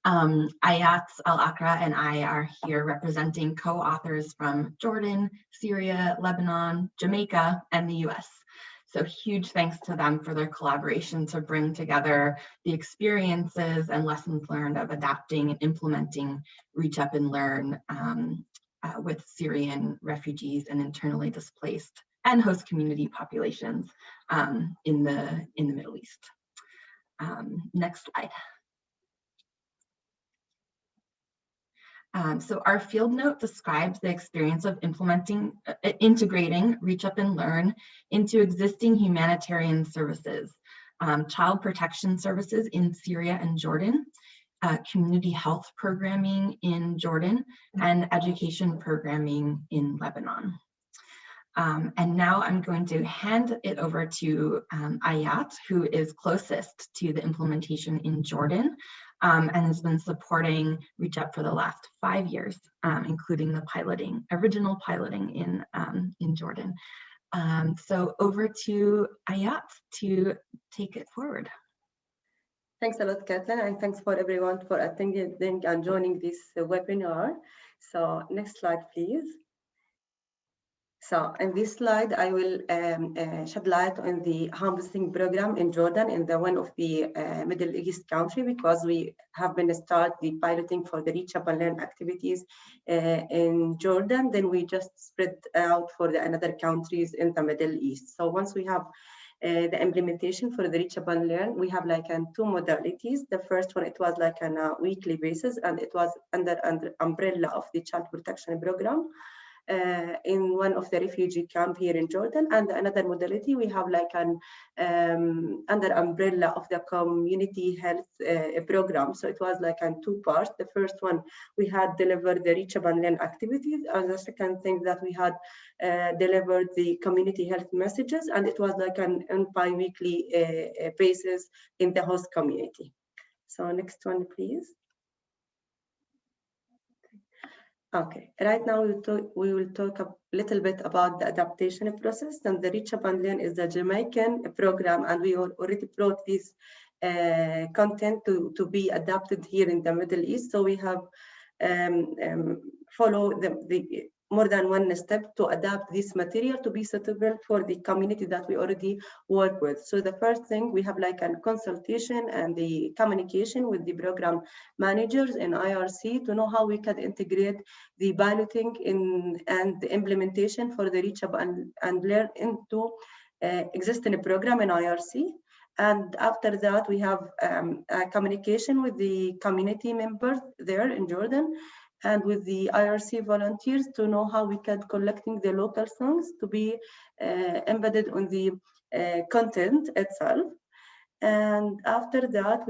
Ayat Al-Akra and I are here representing co-authors from Jordan, Syria, Lebanon, Jamaica, and the US. So huge thanks to them for their collaboration to bring together the experiences and lessons learned of adapting and implementing Reach Up and Learn with Syrian refugees and internally displaced and host community populations in the Middle East. Next slide. So our field note describes the experience of integrating Reach Up and Learn into existing humanitarian services, child protection services in Syria and Jordan, community health programming in Jordan, and education programming in Lebanon. And now I'm going to hand it over to Ayat, who is closest to the implementation in Jordan, and has been supporting Reach Up for the last 5 years, including the original piloting in Jordan. So over to Ayat to take it forward. Thanks a lot, Caitlin, and thanks for everyone for attending and joining this webinar. So next slide, please. So in this slide, I will shed light on the harvesting program in Jordan, in one of the Middle East country, because we have been start the piloting for the Reach Up and Learn activities in Jordan. Then we just spread out for the another countries in the Middle East. So once we have the implementation for the Reach Up and Learn, we have like two modalities. The first one, it was like on a weekly basis, and it was under umbrella of the child protection program. In one of the refugee camp here in Jordan, and another modality we have like an under umbrella of the community health program. So it was like in two parts. The first one we had delivered the Reach Up and Learn activities, and the second thing that we had delivered the community health messages, and it was like on bi-weekly basis in the host community. So next one, please. Okay, right now we will talk a little bit about the adaptation process. And the Reach Up and Learn is the Jamaican program, and we already brought this content to be adapted here in the Middle East. So we have followed the more than one step to adapt this material to be suitable for the community that we already work with. So the first thing, we have like a consultation and the communication with the program managers in IRC to know how we can integrate the piloting and the implementation for the Reach Up and Learn into existing program in IRC. And after that, we have a communication with the community members there in Jordan and with the IRC volunteers to know how we can collecting the local songs to be embedded on the content itself. And after that,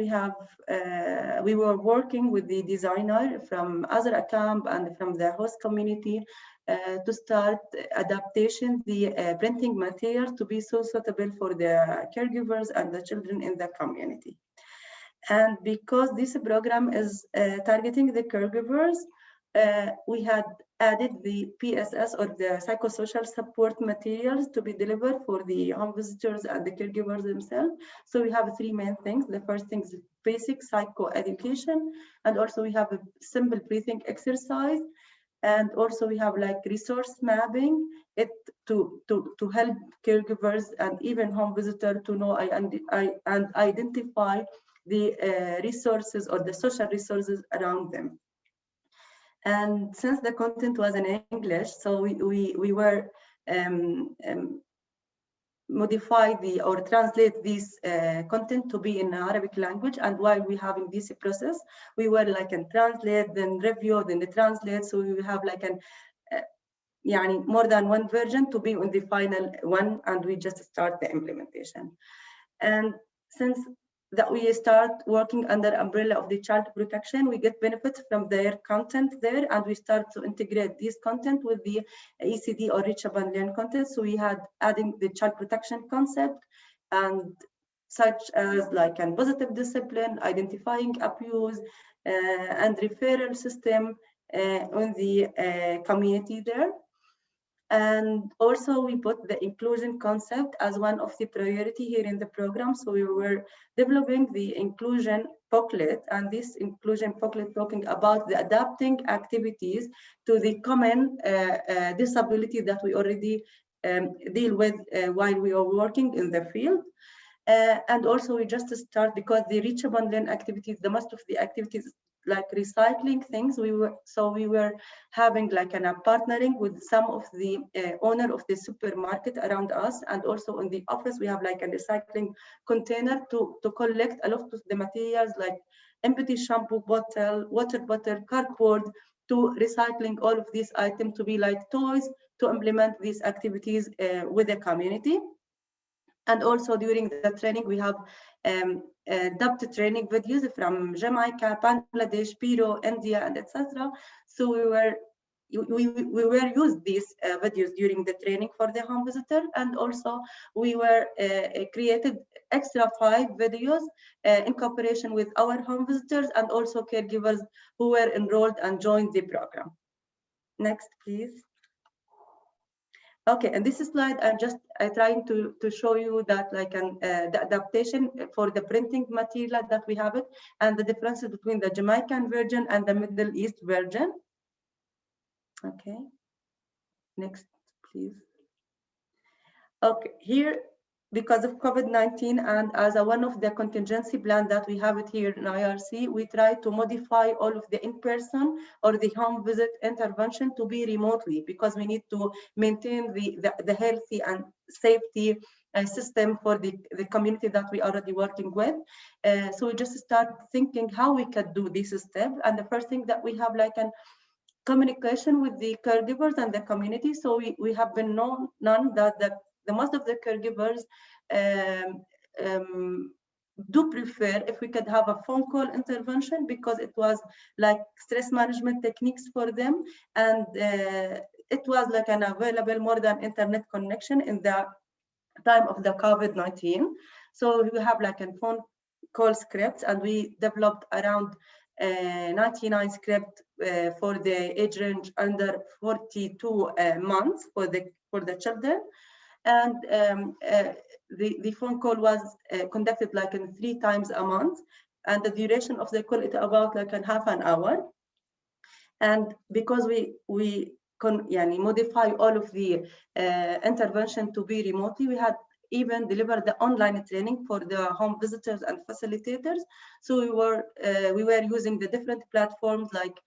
we were working with the designer from other camp and from the host community to start adaptation, the printing material to be so suitable for the caregivers and the children in the community. And because this program is targeting the caregivers, we had added the PSS or the psychosocial support materials to be delivered for the home visitors and the caregivers themselves. So we have three main things. The first thing is basic psycho education, and also we have a simple breathing exercise And also we have like resource mapping it to help caregivers and even home visitor to know and identify the resources or the social resources around them. And since the content was in English, so we were modify or translate this content to be in Arabic language. And while we having this process, we were like and translate, then review, then translate. So we have like an more than one version to be on the final one, and we just start the implementation. And since that we start working under umbrella of the child protection, we get benefits from their content there, and we start to integrate this content with the ECD or Reach Up and Learn content. So we had adding the child protection concept, and such as like a positive discipline, identifying abuse, and referral system on the community there. And also we put the inclusion concept as one of the priority here in the program. So we were developing the inclusion booklet, and this inclusion booklet talking about the adapting activities to the common disability that we already deal with while we are working in the field. And also we just start, because the Reach Up and Learn activities, the most of the activities like recycling things, we were having like a partnering with some of the owner of the supermarket around us, and also in the office we have like a recycling container to collect a lot of the materials like empty shampoo bottle, water bottle, cardboard, to recycling all of these items to be like toys, to implement these activities with the community. And also during the training, we have dubbed training videos from Jamaica, Bangladesh, Peru, India, and etc. So we were used these videos during the training for the home visitor, and also we were created extra 5 videos in cooperation with our home visitors and also caregivers who were enrolled and joined the program. Next, please. Okay, and this slide, I'm just trying to show you that like the adaptation for the printing material that we have it, and the differences between the Jamaican version and the Middle East version. Okay, next, please. Okay, here, because of COVID-19 and as one of the contingency plan that we have it here in IRC, we try to modify all of the in-person or the home visit intervention to be remotely, because we need to maintain the healthy and safety system for the community that we are already working with. So we just start thinking how we could do this step. And the first thing that we have like an communication with the caregivers and the community. So we have been known that the most of the caregivers do prefer if we could have a phone call intervention, because it was like stress management techniques for them, and it was like an available more than internet connection in the time of the COVID-19. So we have like a phone call scripts, and we developed around 99 script for the age range under 42 months for the children. And the phone call was conducted like in 3 times a month, and the duration of the call is about like a half an hour. And because we modify all of the intervention to be remotely, we had even delivered the online training for the home visitors and facilitators. So we were using the different platforms like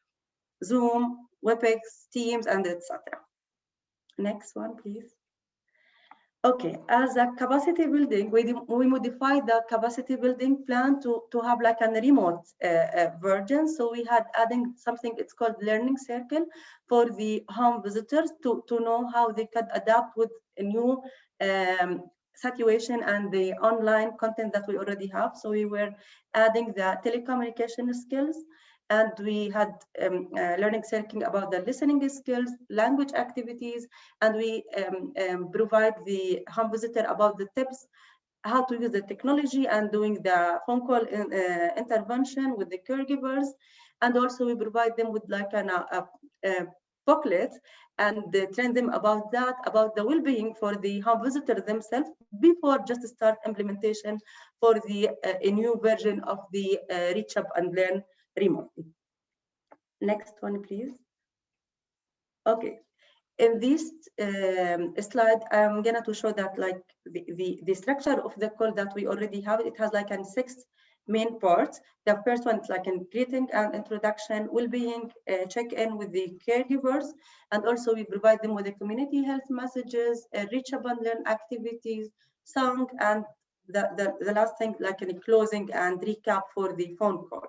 Zoom, WebEx, Teams, and etc. Next one, please. Okay, as a capacity building, we modified the capacity building plan to have like a remote version. So we had adding something, it's called learning circle for the home visitors to know how they could adapt with a new situation and the online content that we already have. So we were adding the telecommunication skills, and we had learning circle about the listening skills, language activities, and we provide the home visitor about the tips, how to use the technology and doing the phone call intervention with the caregivers. And also we provide them with like a booklet and train them about that, about the well-being for the home visitor themselves before just start implementation for the a new version of the Reach Up and Learn remotely. Next one, please. Okay. In this slide, I'm gonna to show that like the structure of the call that we already have. It has like 6 main parts. The first one is like a greeting and introduction, well-being, check-in with the caregivers, and also we provide them with the community health messages, reach abundant activities, song, and the last thing like a closing and recap for the phone call.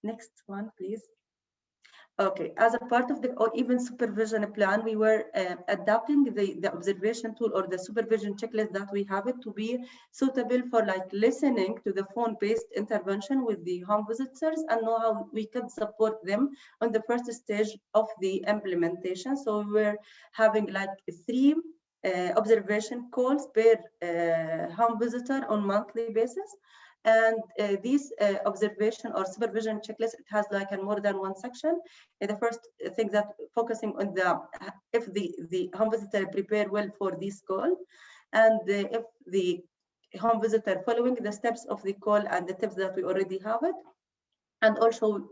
Next one, please. Okay, as a part of the or even supervision plan, we were adapting the observation tool or the supervision checklist that we have it to be suitable for like listening to the phone-based intervention with the home visitors and know how we could support them on the first stage of the implementation. So we were having like 3 observation calls per home visitor on monthly basis. And this observation or supervision checklist, it has like more than 1 section. The first thing that focusing on if the home visitor prepare well for this call, and if the home visitor following the steps of the call and the tips that we already have it. And also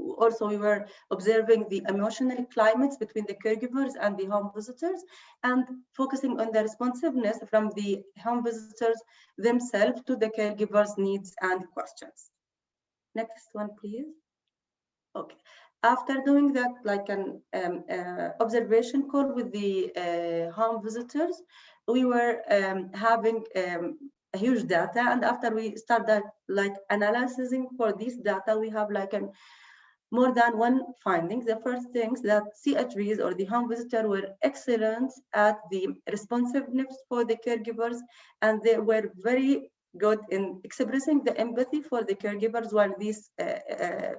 we were observing the emotional climates between the caregivers and the home visitors, and focusing on the responsiveness from the home visitors themselves to the caregivers' needs and questions. Next one, please. Okay. After doing that, like an observation call with the home visitors, we were having a huge data, and after we started like analyzing for this data, we have like more than 1 finding. The first things that CHVs or the home visitor were excellent at the responsiveness for the caregivers, and they were very good in expressing the empathy for the caregivers while this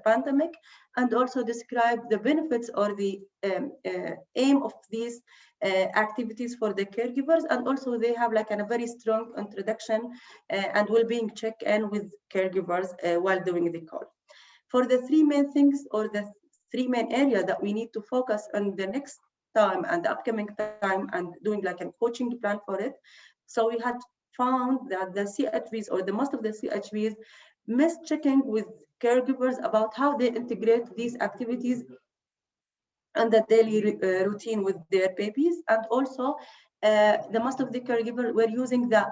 pandemic, and also describe the benefits or the aim of these activities for the caregivers. And also they have like a very strong introduction and well-being check-in with caregivers while doing the call. For the 3 main things or the 3 main areas that we need to focus on the next time and the upcoming time and doing like a coaching plan for it. So we had found that the CHVs or the most of the CHVs miss checking with caregivers about how they integrate these activities and the daily routine with their babies. And also the most of the caregivers were using the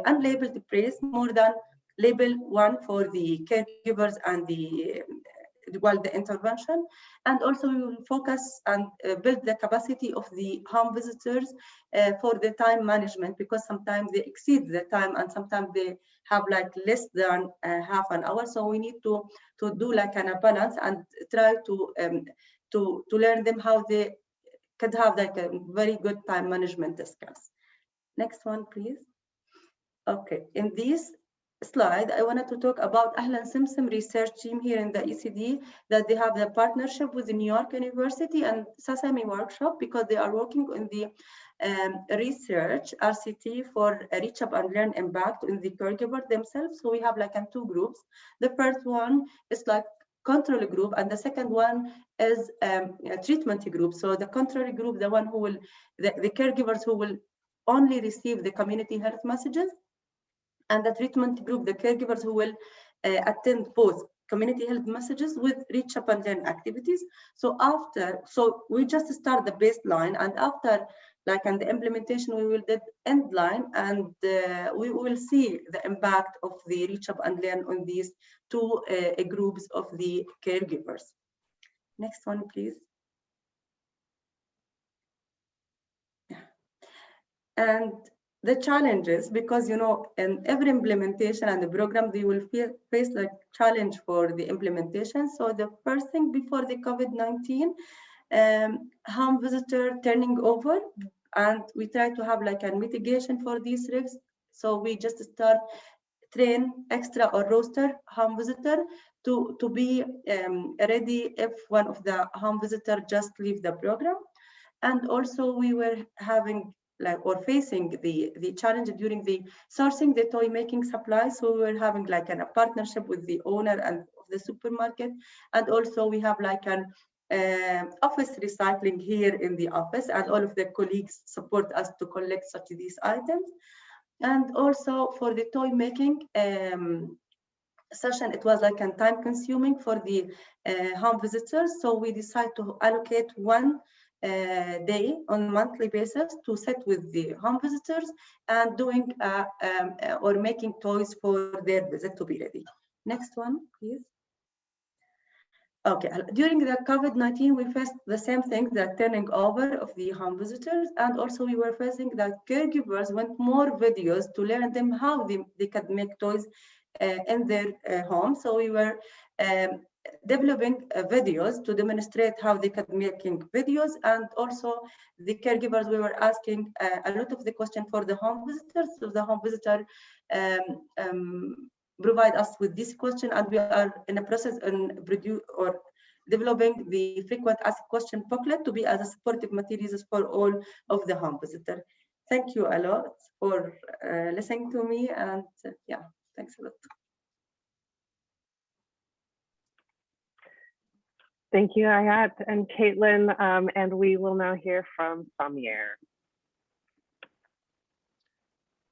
unlabeled praise more than label 1 for the caregivers and the intervention. And also we will focus and build the capacity of the home visitors for the time management, because sometimes they exceed the time and sometimes they have like less than half an hour. So we need to do like a balance and try to learn them how they could have like a very good time management skills. Next one, please. Okay, in this slide, I wanted to talk about Ahlan Simsim research team here in the ECD, that they have a partnership with the New York University and Sesame workshop, because they are working on the research RCT for reach up and learn impact in the caregiver themselves. So we have like 2 groups. The first one is like control group, and the second one is a treatment group. So the control group, the one who will, the caregivers who will only receive the community health messages, and the treatment group, the caregivers who will attend both community health messages with reach up and learn activities. So we just start the baseline, and after like the implementation, we will do end line, and we will see the impact of the reach up and learn on these 2 groups of the caregivers. Next one, please. Yeah. And the challenges, because in every implementation and the program, they will face like challenge for the implementation. So the first thing before the COVID-19, home visitor turning over, and we try to have like a mitigation for these risks. So we just start train extra or roster home visitor to be ready if one of the home visitor just leave the program. And also we were having like or facing the challenge during the sourcing the toy making supplies. So we were having like a partnership with the owner and of the supermarket, and also we have like an office recycling here in the office, and all of the colleagues support us to collect such these items. And also for the toy making session, it was like a time consuming for the home visitors. So we decided to allocate 1 day on monthly basis to sit with the home visitors and doing or making toys for their visit to be ready. Next one, please. Okay, during the COVID-19, we faced the same thing, the turning over of the home visitors, and also we were facing that caregivers want more videos to learn them how they could make toys in their home. So we were developing videos to demonstrate how they could making videos, and also the caregivers, we were asking a lot of the question for the home visitors. So the home visitor provide us with this question, and we are in a process in developing the frequent asked question booklet to be as a supportive materials for all of the home visitor. Thank you a lot for listening to me, and yeah, thanks a lot. Thank you, Ayat and Caitlin, and we will now hear from Samir.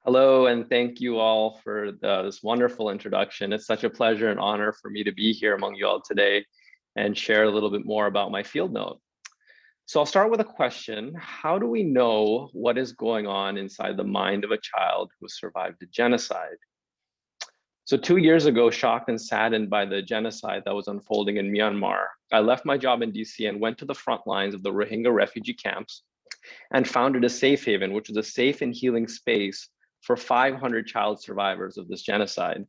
Hello, and thank you all for this wonderful introduction. It's such a pleasure and honor for me to be here among you all today and share a little bit more about my field note. So I'll start with a question. How do we know what is going on inside the mind of a child who survived a genocide? So 2 years ago, shocked and saddened by the genocide that was unfolding in Myanmar, I left my job in DC and went to the front lines of the Rohingya refugee camps and founded a safe haven, which was a safe and healing space for 500 child survivors of this genocide.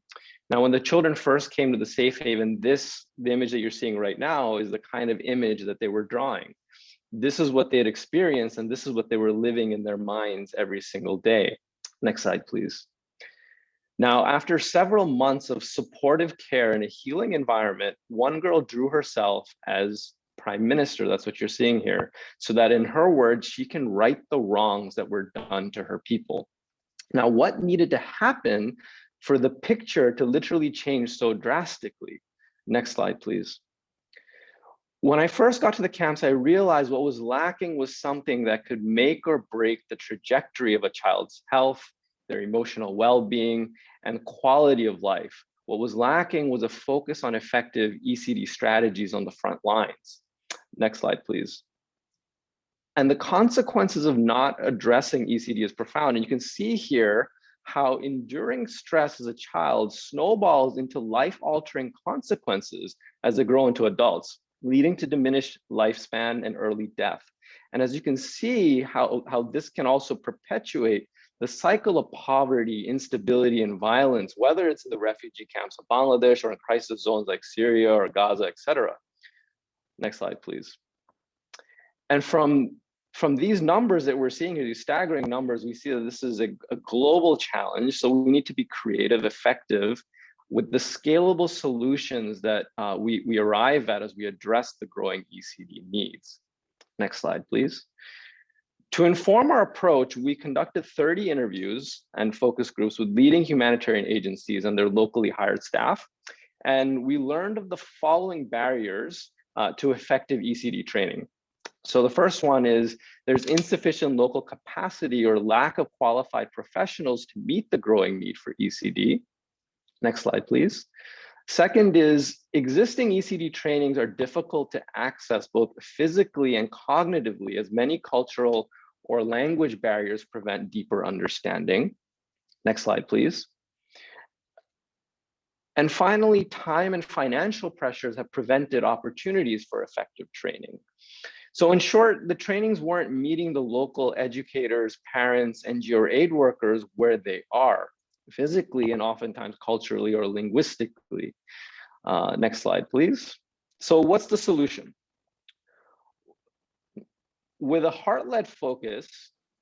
Now, when the children first came to the safe haven, the image that you're seeing right now is the kind of image that they were drawing. This is what they had experienced, and this is what they were living in their minds every single day. Next slide, please. Now, after several months of supportive care in a healing environment, one girl drew herself as Prime Minister, that's what you're seeing here, so that in her words, she can right the wrongs that were done to her people. Now, what needed to happen for the picture to literally change so drastically? Next slide, please. When I first got to the camps, I realized what was lacking was something that could make or break the trajectory of a child's health, their emotional well-being, and quality of life. What was lacking was a focus on effective ECD strategies on the front lines. Next slide, please. And the consequences of not addressing ECD is profound. And you can see here how enduring stress as a child snowballs into life-altering consequences as they grow into adults, leading to diminished lifespan and early death. And as you can see how this can also perpetuate the cycle of poverty, instability, and violence, whether it's in the refugee camps of Bangladesh or in crisis zones like Syria or Gaza, etc. Next slide, please. And from these numbers that we're seeing here, these staggering numbers, we see that this is a global challenge. So we need to be creative, effective with the scalable solutions that we arrive at as we address the growing ECD needs. Next slide, please. To inform our approach, we conducted 30 interviews and focus groups with leading humanitarian agencies and their locally hired staff. And we learned of the following barriers to effective ECD training. So the first one is there's insufficient local capacity or lack of qualified professionals to meet the growing need for ECD. Next slide, please. Second is existing ECD trainings are difficult to access both physically and cognitively, as many cultural or language barriers prevent deeper understanding. Next slide, please. And finally, time and financial pressures have prevented opportunities for effective training. So in short, the trainings weren't meeting the local educators, parents, NGO or aid workers where they are, physically and oftentimes culturally or linguistically. Next slide, please. So what's the solution? With a heart-led focus,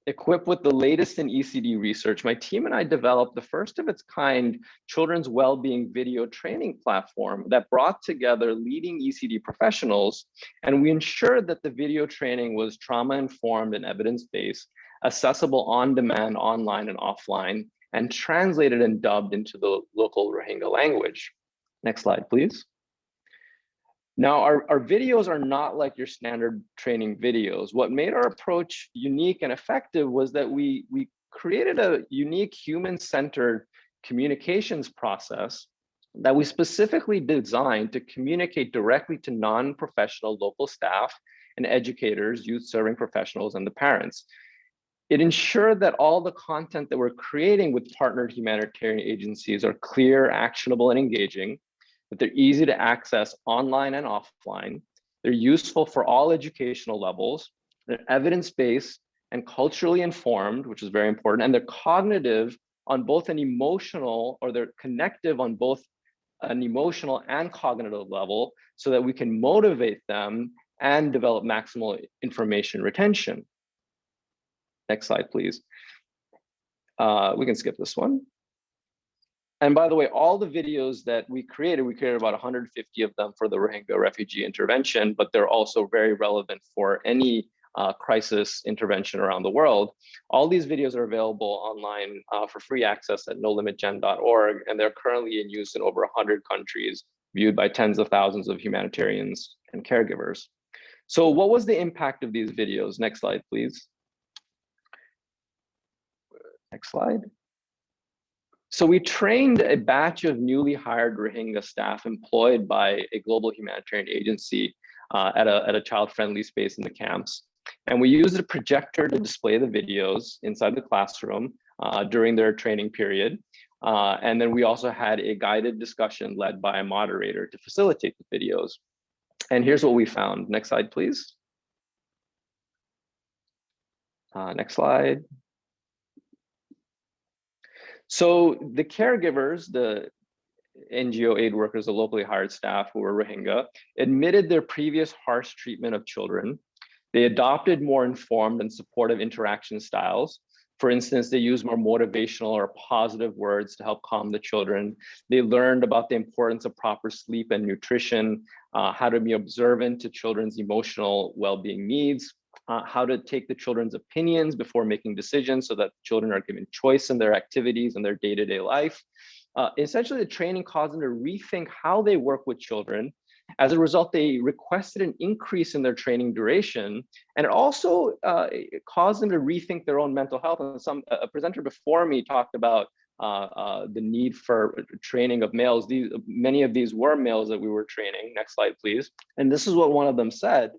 equipped with the latest in ECD research, my team and I developed the first of its kind children's well-being video training platform that brought together leading ECD professionals, and we ensured that the video training was trauma-informed and evidence-based, accessible on demand, online and offline, and translated and dubbed into the local Rohingya language. Next slide, please. Now, our videos are not like your standard training videos. What made our approach unique and effective was that we created a unique human-centered communications process that we specifically designed to communicate directly to non-professional local staff and educators, youth serving professionals, and the parents. It ensured that all the content that we're creating with partnered humanitarian agencies are clear, actionable, and engaging, that they're easy to access online and offline. They're useful for all educational levels. They're evidence-based and culturally informed, which is very important, and they're cognitive on both an emotional, or they're connective on both an emotional and cognitive level, so that we can motivate them and develop maximal information retention. Next slide, please. We can skip this one. And by the way, all the videos that we created about 150 of them for the Rohingya refugee intervention, but they're also very relevant for any crisis intervention around the world. All these videos are available online for free access at nolimitgen.org, and they're currently in use in over 100 countries, viewed by tens of thousands of humanitarians and caregivers. So what was the impact of these videos? Next slide, please. Next slide. So we trained a batch of newly hired Rohingya staff employed by a global humanitarian agency at a child-friendly space in the camps. And we used a projector to display the videos inside the classroom during their training period. And then we also had a guided discussion led by a moderator to facilitate the videos. And here's what we found. Next slide, please. Next slide. So the caregivers, the NGO aid workers, the locally hired staff who were Rohingya, admitted their previous harsh treatment of children. They adopted more informed and supportive interaction styles. For instance, they used more motivational or positive words to help calm the children. They learned about the importance of proper sleep and nutrition, how to be observant to children's emotional well-being needs, how to take the children's opinions before making decisions so that children are given choice in their activities and their day-to-day life. Essentially, the training caused them to rethink how they work with children. As a result, they requested an increase in their training duration, and it also caused them to rethink their own mental health. And a presenter before me talked about the need for training of males. Many of these were males that we were training. Next slide, please. And this is what one of them said.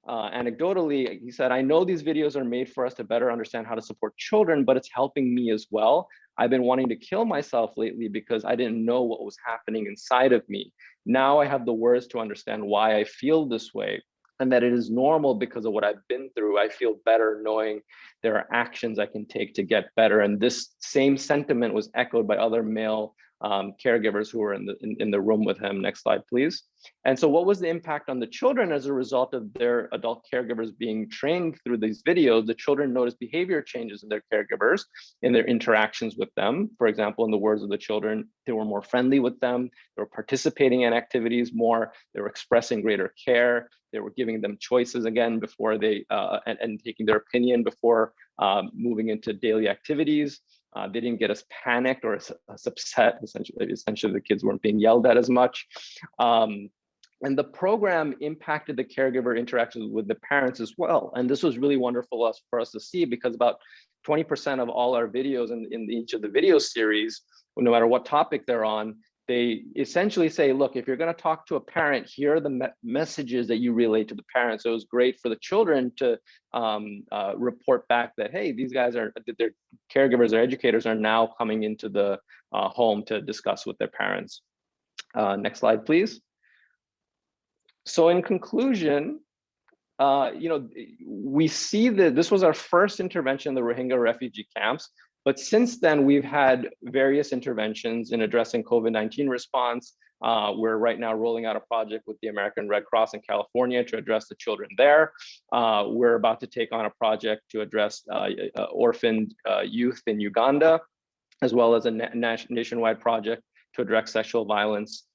Anecdotally, he said, "I know these videos are made for us to better understand how to support children, but it's helping me as well. I've been wanting to kill myself lately because I didn't know what was happening inside of me. Now I have the words to understand why I feel this way, and that it is normal because of what I've been through. I feel better knowing there are actions I can take to get better." And this same sentiment was echoed by other male caregivers who were in the room with him. Next slide, please. And so what was the impact on the children as a result of their adult caregivers being trained through these videos? The children noticed behavior changes in their caregivers in their interactions with them. For example, in the words of the children, they were more friendly with them. They were participating in activities more. They were expressing greater care. They were giving them choices again before they, and taking their opinion before moving into daily activities. They didn't get as panicked or as upset. Essentially, the kids weren't being yelled at as much. And the program impacted the caregiver interactions with the parents as well. And this was really wonderful for us to see, because about 20% of all our videos in each of the video series, no matter what topic they're on, they essentially say, look, if you're going to talk to a parent, here are the messages that you relay to the parents. So it was great for the children to report back that, hey, these guys are, their caregivers or educators are now coming into the home to discuss with their parents. Next slide, please. So in conclusion, we see that this was our first intervention in the Rohingya refugee camps. But since then, we've had various interventions in addressing COVID-19 response. We're right now rolling out a project with the American Red Cross in California to address the children there. We're about to take on a project to address orphaned youth in Uganda, as well as a nationwide project to address sexual violence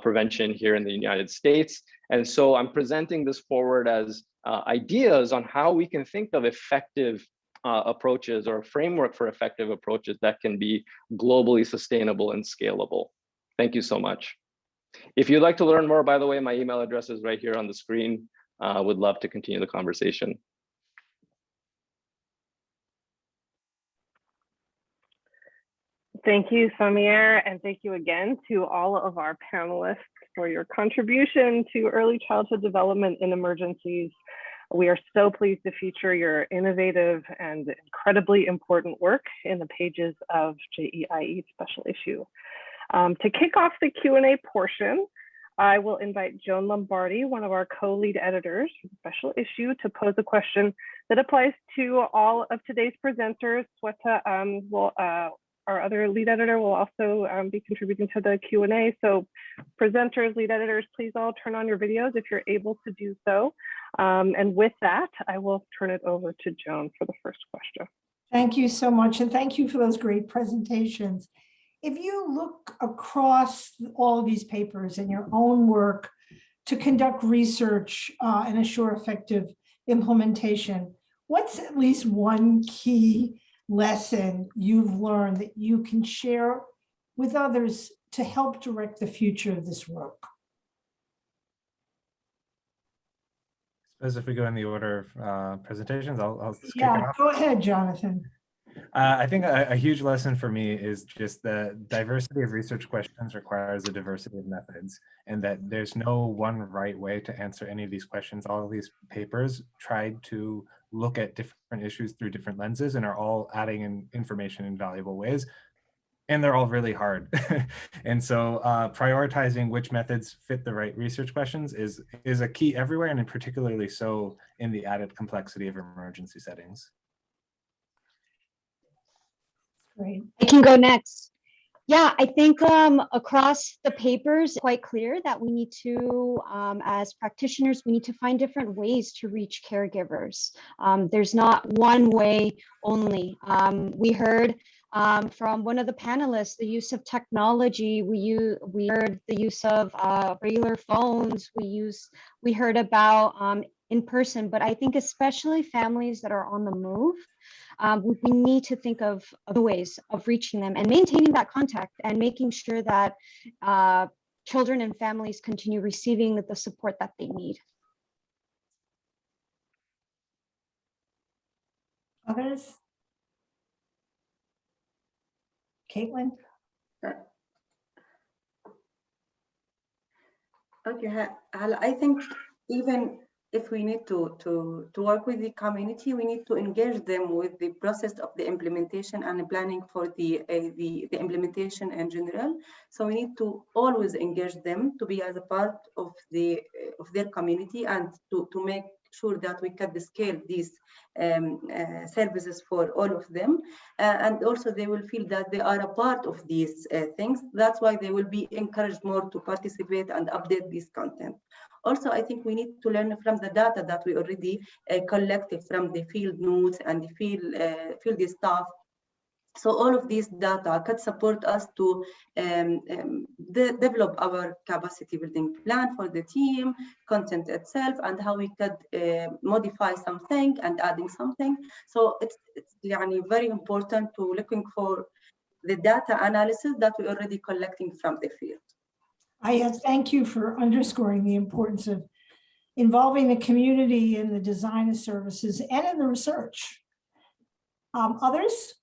prevention here in the United States. And so I'm presenting this forward as ideas on how we can think of effective approaches, or a framework for effective approaches that can be globally sustainable and scalable. Thank you so much. If you'd like to learn more, by the way, my email address is right here on the screen. Would love to continue the conversation. Thank you, Samir, and thank you again to all of our panelists for your contribution to early childhood development in emergencies. We are so pleased to feature your innovative and incredibly important work in the pages of JEiE Special Issue. To kick off the Q&A portion, I will invite Joan Lombardi, one of our co-lead editors for the Special Issue, to pose a question that applies to all of today's presenters. Sweta our other lead editor will also be contributing to the Q&A. So presenters, lead editors, please all turn on your videos if you're able to do so. And with that, I will turn it over to Joan for the first question. Thank you so much, and thank you for those great presentations. If you look across all of these papers in your own work to conduct research and assure effective implementation, what's at least one key lesson you've learned that you can share with others to help direct the future of this work? Suppose if we go in the order of presentations, I'll just kick it Yeah, off. go ahead, Jonathan. I think a huge lesson for me is just the diversity of research questions requires a diversity of methods, and that there's no one right way to answer any of these questions. All of these papers tried to look at different issues through different lenses and are all adding in information in valuable ways. And they're all really hard. And so prioritizing which methods fit the right research questions is a key everywhere, and particularly so in the added complexity of emergency settings. Great. I can go next. Yeah, I think across the papers, it's quite clear that we need to, as practitioners, we need to find different ways to reach caregivers. There's not one way only. We heard from one of the panelists, the use of technology. We heard the use of regular phones. We heard about in person, but I think especially families that are on the move, we need to think of other ways of reaching them and maintaining that contact and making sure that children and families continue receiving the support that they need. Others? Caitlin? Okay, I think even if we need to work with the community, we need to engage them with the process of the implementation and the planning for the implementation in general. So we need to always engage them to be as a part of their community and to make sure that we can scale these services for all of them. And also they will feel that they are a part of these things. That's why they will be encouraged more to participate and update this content. Also, I think we need to learn from the data that we already collected from the field notes and the field staff. So all of these data could support us to develop our capacity building plan for the team, content itself, and how we could modify something and adding something. So it's very important to looking for the data analysis that we're already collecting from the field. I thank you for underscoring the importance of involving the community in the design of services and in the research. Others?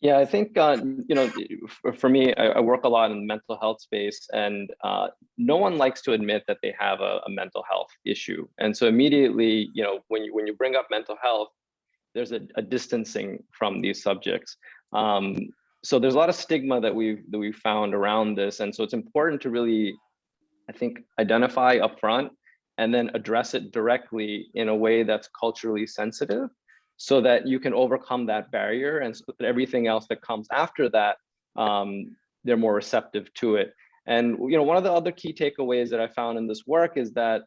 Yeah, I think, for me, I work a lot in the mental health space, and no one likes to admit that they have a mental health issue. And so immediately, when you bring up mental health, there's a distancing from these subjects. So there's a lot of stigma that we've found around this. And so it's important to really, I think, identify upfront and then address it directly in a way that's culturally sensitive, so that you can overcome that barrier, and so that everything else that comes after that, they're more receptive to it. And one of the other key takeaways that I found in this work is that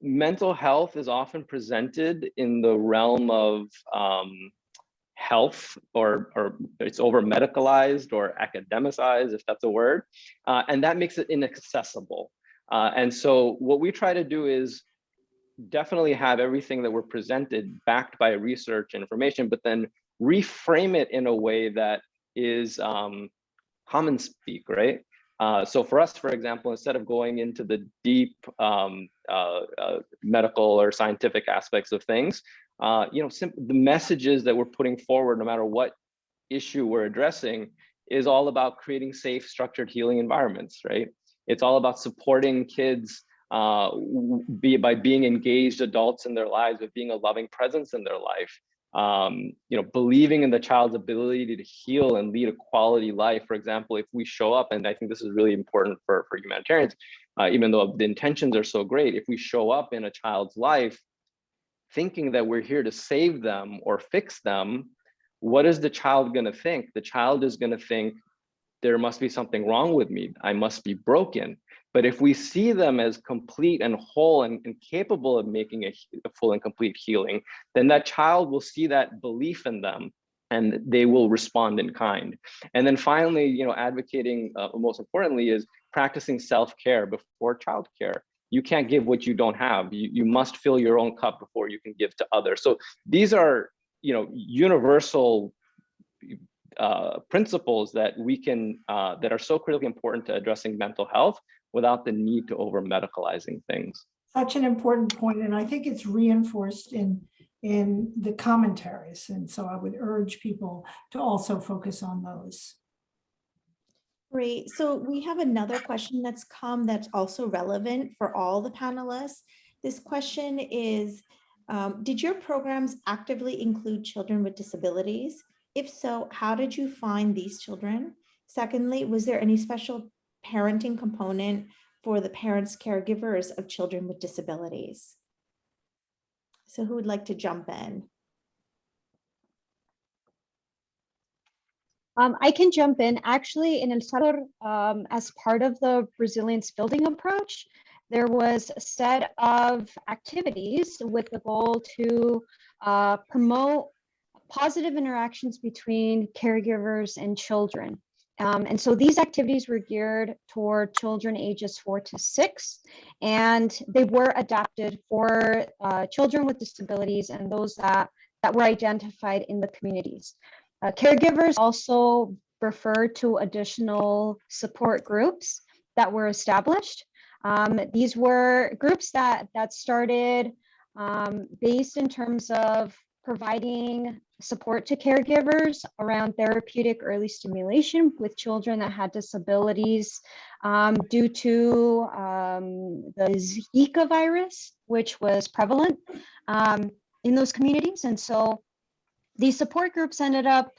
mental health is often presented in the realm of health, or it's over medicalized or academicized, if that's a word, and that makes it inaccessible. And so what we try to do is definitely have everything that we're presented backed by research information, but then reframe it in a way that is common speak, right? So for us, for example, instead of going into the deep medical or scientific aspects of things, the messages that we're putting forward, no matter what issue we're addressing, is all about creating safe, structured healing environments, right? It's all about supporting kids by being engaged adults in their lives, with being a loving presence in their life. Believing in the child's ability to heal and lead a quality life. For example, if we show up, and I think this is really important for humanitarians, even though the intentions are so great, if we show up in a child's life thinking that we're here to save them or fix them, what is the child going to think? The child is going to think, there must be something wrong with me. I must be broken. But if we see them as complete and whole and capable of making a full and complete healing, then that child will see that belief in them and they will respond in kind. And then finally, advocating, most importantly, is practicing self-care before childcare. You can't give what you don't have. You must fill your own cup before you can give to others. So these are universal principles that we can that are so critically important to addressing mental health without the need to over medicalizing things. Such an important point, and I think it's reinforced in the commentaries, and so I would urge people to also focus on those. Great. So we have another question that's come that's also relevant for all the panelists. This question is, did your programs actively include children with disabilities? If so, how did you find these children? Secondly, was there any special parenting component for the parents, caregivers of children with disabilities? So who would like to jump in? I can jump in. Actually, in El Salvador, as part of the resilience building approach, there was a set of activities with the goal to promote positive interactions between caregivers and children. And so these activities were geared toward children ages 4 to 6, and they were adapted for children with disabilities and those that were identified in the communities. Caregivers also referred to additional support groups that were established. These were groups that started based in terms of providing support to caregivers around therapeutic early stimulation with children that had disabilities due to the Zika virus, which was prevalent in those communities. And so these support groups ended up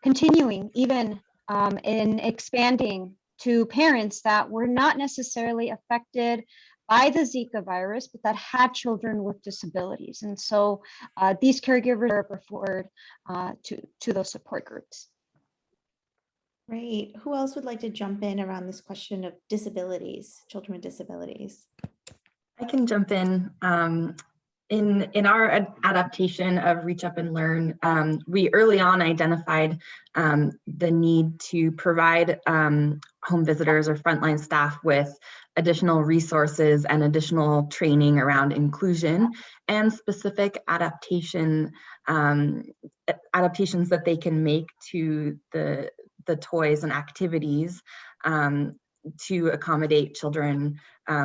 continuing even in expanding to parents that were not necessarily affected by the Zika virus, but that had children with disabilities. And so these caregivers are referred to those support groups. Great. Who else would like to jump in around this question of disabilities, children with disabilities? I can jump in. In our adaptation of Reach Up and Learn, we early on identified the need to provide home visitors or frontline staff with additional resources and additional training around inclusion and specific adaptations that they can make to the toys and activities to accommodate children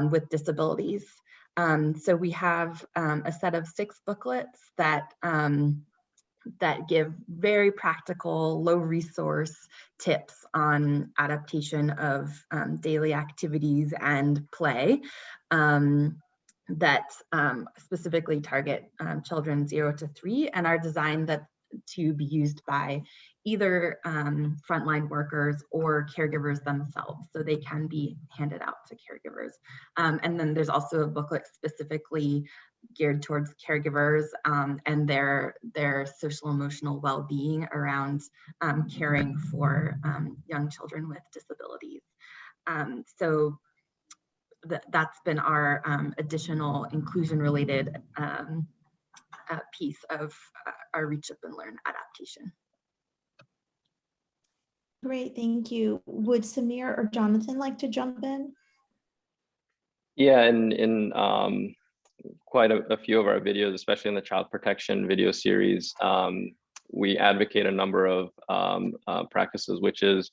with disabilities. So we have a set of 6 booklets that give very practical, low resource tips on adaptation of daily activities and play that specifically target children 0 to 3 and are designed to be used by either frontline workers or caregivers themselves, so they can be handed out to caregivers. And then there's also a booklet specifically geared towards caregivers and their social emotional well-being around caring for young children with disabilities. So that's been our additional inclusion-related piece of our Reach Up and Learn adaptation. Great, thank you. Would Samir or Jonathan like to jump in? Yeah, in quite a few of our videos, especially in the child protection video series, we advocate a number of practices, which is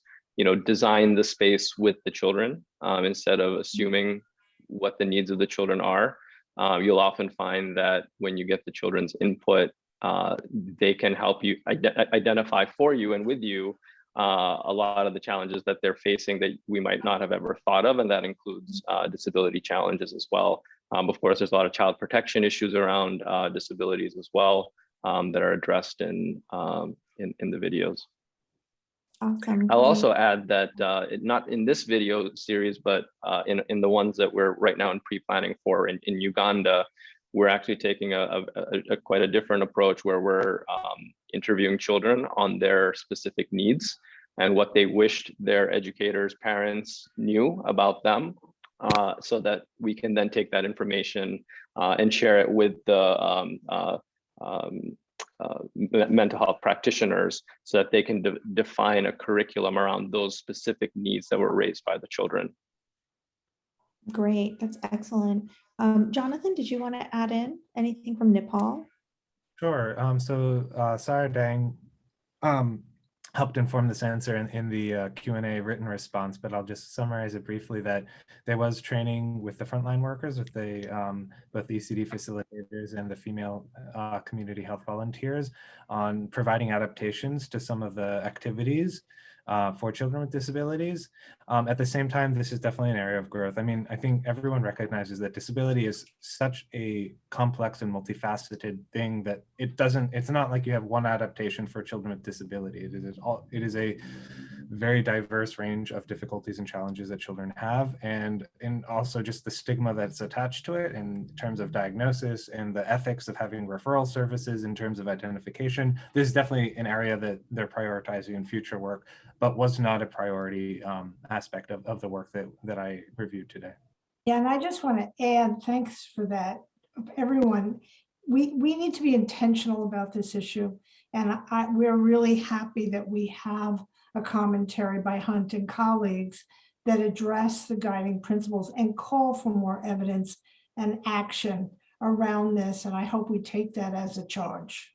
design the space with the children instead of assuming what the needs of the children are. You'll often find that when you get the children's input, they can help you identify for you and with you a lot of the challenges that they're facing that we might not have ever thought of, and that includes disability challenges as well. Of course, there's a lot of child protection issues around disabilities as well that are addressed in the videos. Awesome. I'll also add that not in this video series, but in the ones that we're right now in pre-planning for in Uganda, we're actually taking a quite a different approach where we're interviewing children on their specific needs and what they wished their educators, parents knew about them, so that we can then take that information and share it with the mental health practitioners so that they can define a curriculum around those specific needs that were raised by the children. Great, that's excellent. Jonathan, did you want to add in anything from Nepal? Sure. So Sarah Dang helped inform this answer in the Q&A written response, but I'll just summarize it briefly that there was training with the frontline workers, with the both the ECD facilitators and the female community health volunteers on providing adaptations to some of the activities for children with disabilities. At the same time, this is definitely an area of growth. I mean, I think everyone recognizes that disability is such a complex and multifaceted thing that it's not like you have one adaptation for children with disability. It is a very diverse range of difficulties and challenges that children have, and also just the stigma that's attached to it in terms of diagnosis and the ethics of having referral services in terms of identification. This is definitely an area that they're prioritizing in future work, but was not a priority aspect of the work that I reviewed today. Yeah, and I just want to add, thanks for that, everyone. We need to be intentional about this issue, and we're really happy that we have a commentary by Hunt and colleagues that address the guiding principles and call for more evidence and action around this, and I hope we take that as a charge.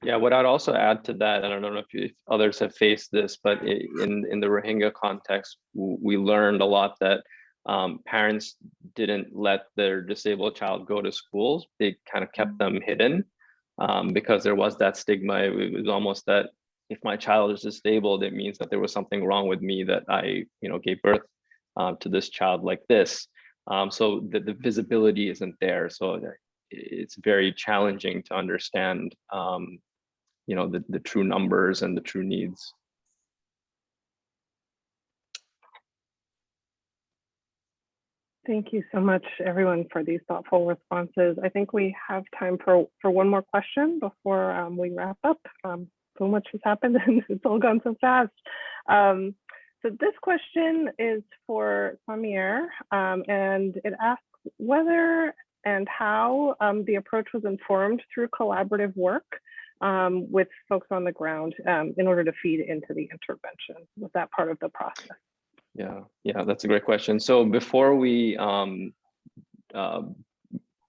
Yeah, what I'd also add to that, and I don't know if others have faced this, but in the Rohingya context, we learned a lot that parents didn't let their disabled child go to schools. They kind of kept them hidden because there was that stigma. It was almost that if my child is disabled, it means that there was something wrong with me, that I gave birth to this child like this. So the visibility isn't there. So it's very challenging to understand the true numbers and the true needs. Thank you so much, everyone, for these thoughtful responses. I think we have time for one more question before we wrap up. So much has happened and it's all gone so fast. So this question is for Samir, and it asks whether and how the approach was informed through collaborative work with folks on the ground in order to feed into the intervention. Was that part of the process? Yeah, that's a great question. So before we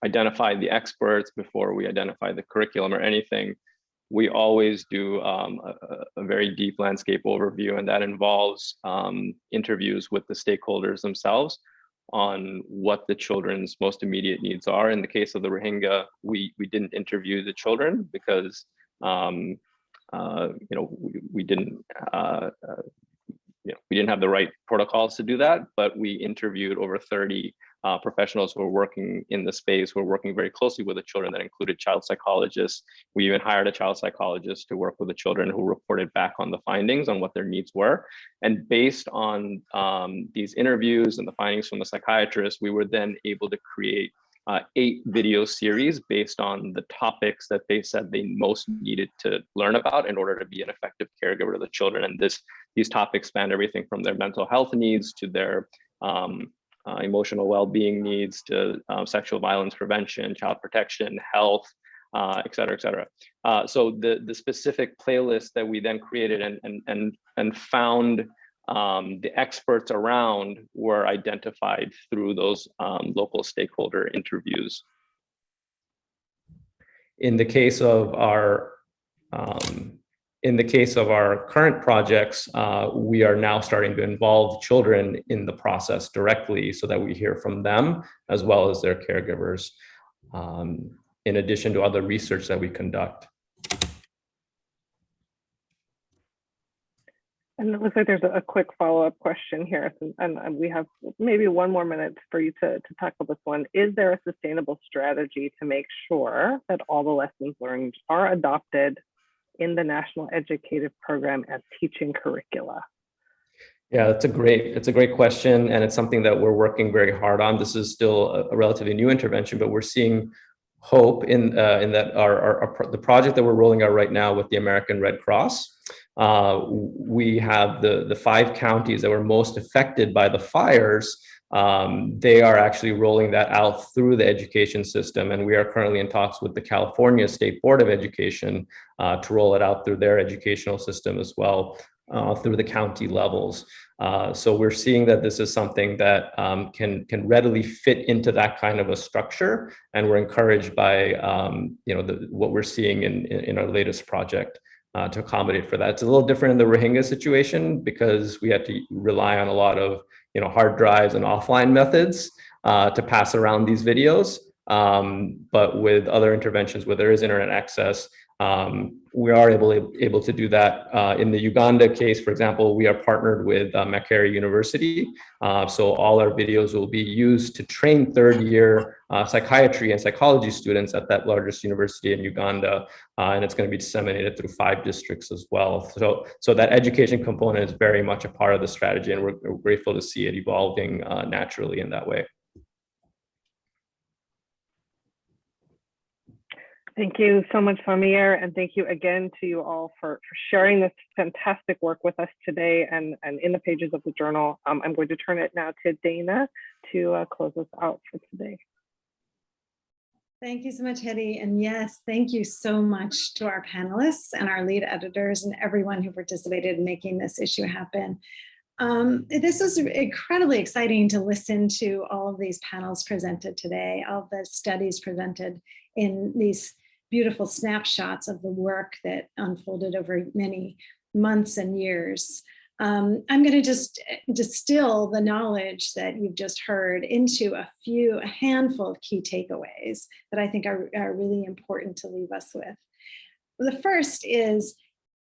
identify the experts, before we identify the curriculum or anything, we always do a very deep landscape overview, and that involves interviews with the stakeholders themselves on what the children's most immediate needs are. In the case of the Rohingya, we didn't interview the children because we didn't have the right protocols to do that, but we interviewed over 30 professionals who are working in the space, who are working very closely with the children. That included child psychologists. We even hired a child psychologist to work with the children, who reported back on the findings on what their needs were. And based on these interviews and the findings from the psychiatrists, we were then able to create 8 video series based on the topics that they said they most needed to learn about in order to be an effective caregiver to the children. And these topics span everything from their mental health needs to their emotional well-being needs to sexual violence prevention, child protection, health, et cetera, et cetera. So the specific playlist that we then created and found the experts around were identified through those local stakeholder interviews. In the case of our in the case of our current projects, we are now starting to involve children in the process directly so that we hear from them as well as their caregivers, in addition to other research that we conduct. And it looks like there's a quick follow-up question here, and we have maybe 1 more minute for you to tackle this one. Is there a sustainable strategy to make sure that all the lessons learned are adopted in the National Educative Program as teaching curricula? Yeah, it's a great question, and it's something that we're working very hard on. This is still a relatively new intervention, but we're seeing hope in that the project that we're rolling out right now with the American Red Cross. We have the 5 counties that were most affected by the fires. They are actually rolling that out through the education system, and we are currently in talks with the California State Board of Education to roll it out through their educational system as well, through the county levels. So we're seeing that this is something that can readily fit into that kind of a structure, and we're encouraged by what we're seeing in our latest project to accommodate for that. It's a little different in the Rohingya situation because we had to rely on a lot of hard drives and offline methods to pass around these videos. But with other interventions where there is internet access, we are able to do that. In the Uganda case, for example, we are partnered with Makerere University. So all our videos will be used to train 3rd-year psychiatry and psychology students at that largest university in Uganda. And it's going to be disseminated through 5 districts as well. So that education component is very much a part of the strategy, and we're grateful to see it evolving naturally in that way. Thank you so much, Samir, and thank you again to you all for sharing this fantastic work with us today and in the pages of the journal. I'm going to turn it now to Dana to close us out for today. Thank you so much, Hetty. And yes, thank you so much to our panelists and our lead editors and everyone who participated in making this issue happen. This was incredibly exciting to listen to all of these panels presented today, all the studies presented in these beautiful snapshots of the work that unfolded over many months and years. I'm going to just distill the knowledge that you've just heard into a handful of key takeaways that I think are really important to leave us with. The first is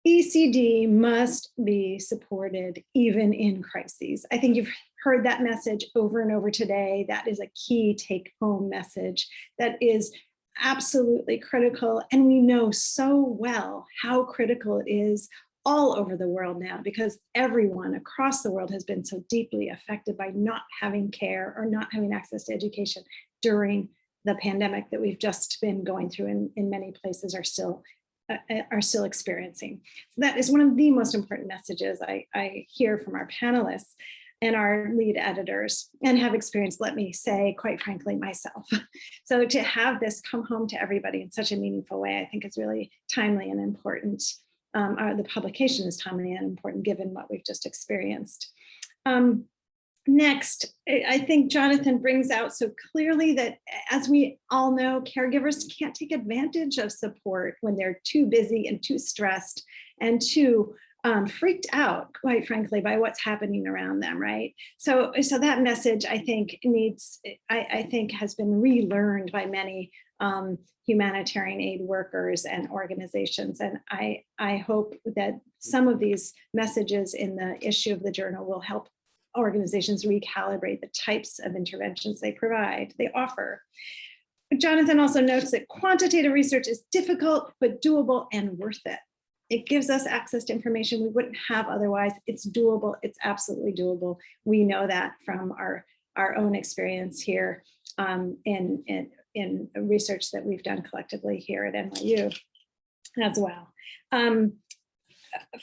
ECD must be supported even in crises. I think you've heard that message over and over today. That is a key take-home message that is absolutely critical. And we know so well how critical it is all over the world now, because everyone across the world has been so deeply affected by not having care or not having access to education during the pandemic that we've just been going through and in many places are still experiencing. So that is one of the most important messages I hear from our panelists and our lead editors, and have experienced, let me say, quite frankly, myself. So to have this come home to everybody in such a meaningful way, I think is really timely and important. The publication is timely and important given what we've just experienced. Next, I think Jonathan brings out so clearly that, as we all know, caregivers can't take advantage of support when they're too busy and too stressed and too freaked out, quite frankly, by what's happening around them, right? So that message, I think, has been relearned by many humanitarian aid workers and organizations. And I hope that some of these messages in the issue of the journal will help organizations recalibrate the types of interventions they offer. Jonathan also notes that quantitative research is difficult, but doable and worth it. It gives us access to information we wouldn't have otherwise. It's doable, it's absolutely doable. We know that from our own experience here in research that we've done collectively here at NYU as well.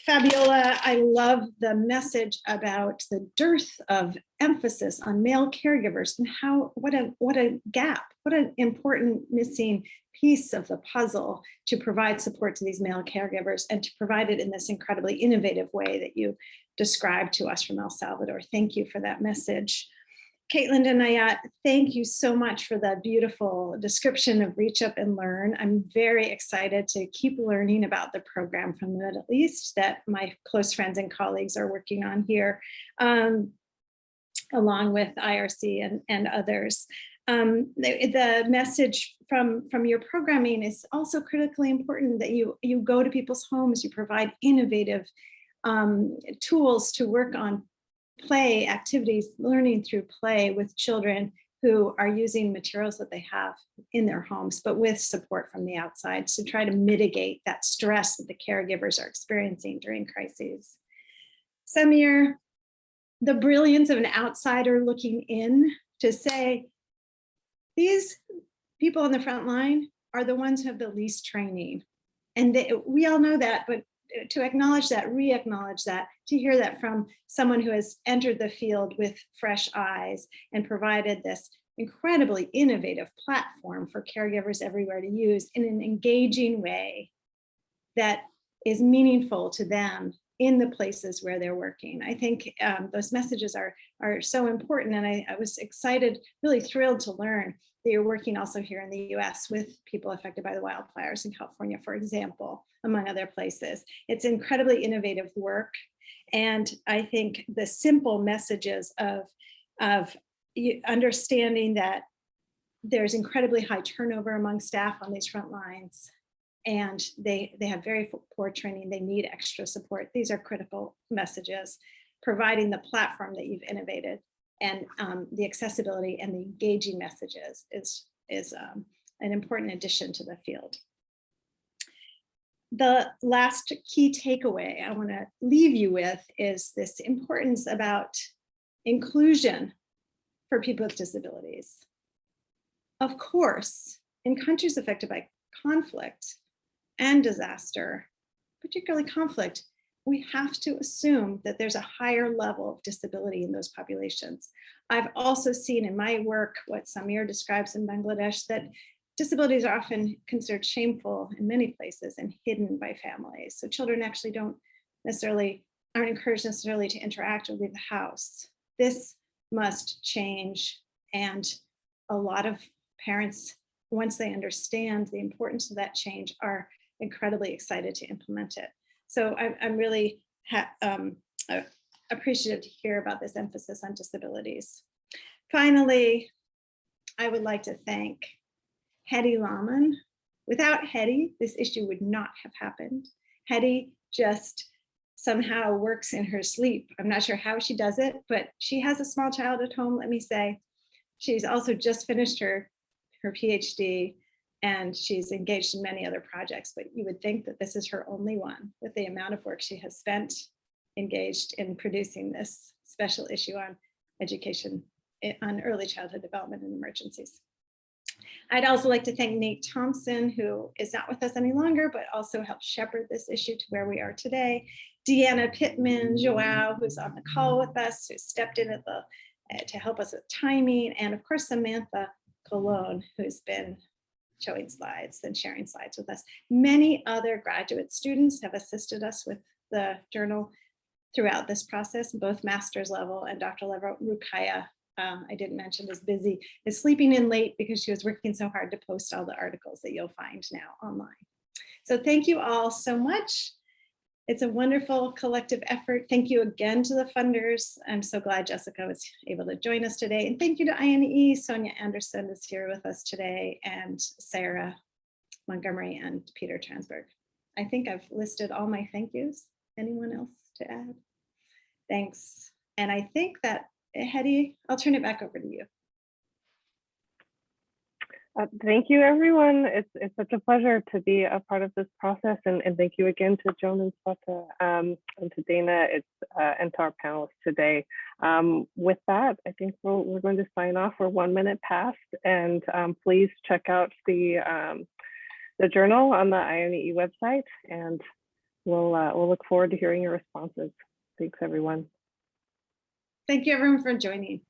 Fabiola, I love the message about the dearth of emphasis on male caregivers and what a gap, what an important missing piece of the puzzle to provide support to these male caregivers, and to provide it in this incredibly innovative way that you described to us from El Salvador. Thank you for that message. Caitlin and Ayat, thank you so much for that beautiful description of Reach Up and Learn. I'm very excited to keep learning about the program from the Middle East that my close friends and colleagues are working on here, along with IRC and others. The message from your programming is also critically important, that you go to people's homes, you provide innovative tools to work on play activities, learning through play with children who are using materials that they have in their homes, but with support from the outside to try to mitigate that stress that the caregivers are experiencing during crises. Samir, the brilliance of an outsider looking in to say, these people on the front line are the ones who have the least training. And we all know that, but to acknowledge that, re-acknowledge that, to hear that from someone who has entered the field with fresh eyes and provided this incredibly innovative platform for caregivers everywhere to use in an engaging way that is meaningful to them in the places where they're working. I think those messages are so important, and I was excited, really thrilled to learn that you're working also here in the US with people affected by the wildfires in California, for example, among other places. It's incredibly innovative work. And I think the simple messages of understanding that there's incredibly high turnover among staff on these front lines, and they have very poor training, they need extra support. These are critical messages, providing the platform that you've innovated, and the accessibility and the engaging messages is an important addition to the field. The last key takeaway I want to leave you with is this importance about inclusion for people with disabilities. Of course, in countries affected by conflict and disaster, particularly conflict, we have to assume that there's a higher level of disability in those populations. I've also seen in my work what Samir describes in Bangladesh, that disabilities are often considered shameful in many places and hidden by families. So children actually aren't encouraged necessarily to interact or leave the house. This must change, and a lot of parents, once they understand the importance of that change, are incredibly excited to implement it. So I'm really appreciative to hear about this emphasis on disabilities. Finally, I would like to thank Hedy Lahman. Without Hedy, this issue would not have happened. Hedy just somehow works in her sleep. I'm not sure how she does it, but she has a small child at home, let me say. She's also just finished her PhD, and she's engaged in many other projects, but you would think that this is her only one, with the amount of work she has spent engaged in producing this special issue on education, on early childhood development and emergencies. I'd also like to thank Nate Thompson, who is not with us any longer, but also helped shepherd this issue to where we are today. Deanna Pittman, Joao, who's on the call with us, who stepped in to help us with timing, and of course, Samantha Colon, who's been showing slides and sharing slides with us. Many other graduate students have assisted us with the journal throughout this process, both master's level and doctoral level. Rukaya, I didn't mention, is sleeping in late because she was working so hard to post all the articles that you'll find now online. So thank you all so much. It's a wonderful collective effort. Thank you again to the funders. I'm so glad Jessica was able to join us today. And thank you to INE. Sonia Anderson is here with us today, and Sarah Montgomery and Peter Transberg. I think I've listed all my thank yous. Anyone else to add? Thanks. And I think that, Hedy, I'll turn it back over to you. Thank you, everyone. It's such a pleasure to be a part of this process, and thank you again to Joan and Sweta, and to Dana, and to our panelists today. With that, I think we're going to sign off. We're 1 minute past, and please check out the journal on the INE website, and we'll look forward to hearing your responses. Thanks, everyone. Thank you, everyone, for joining.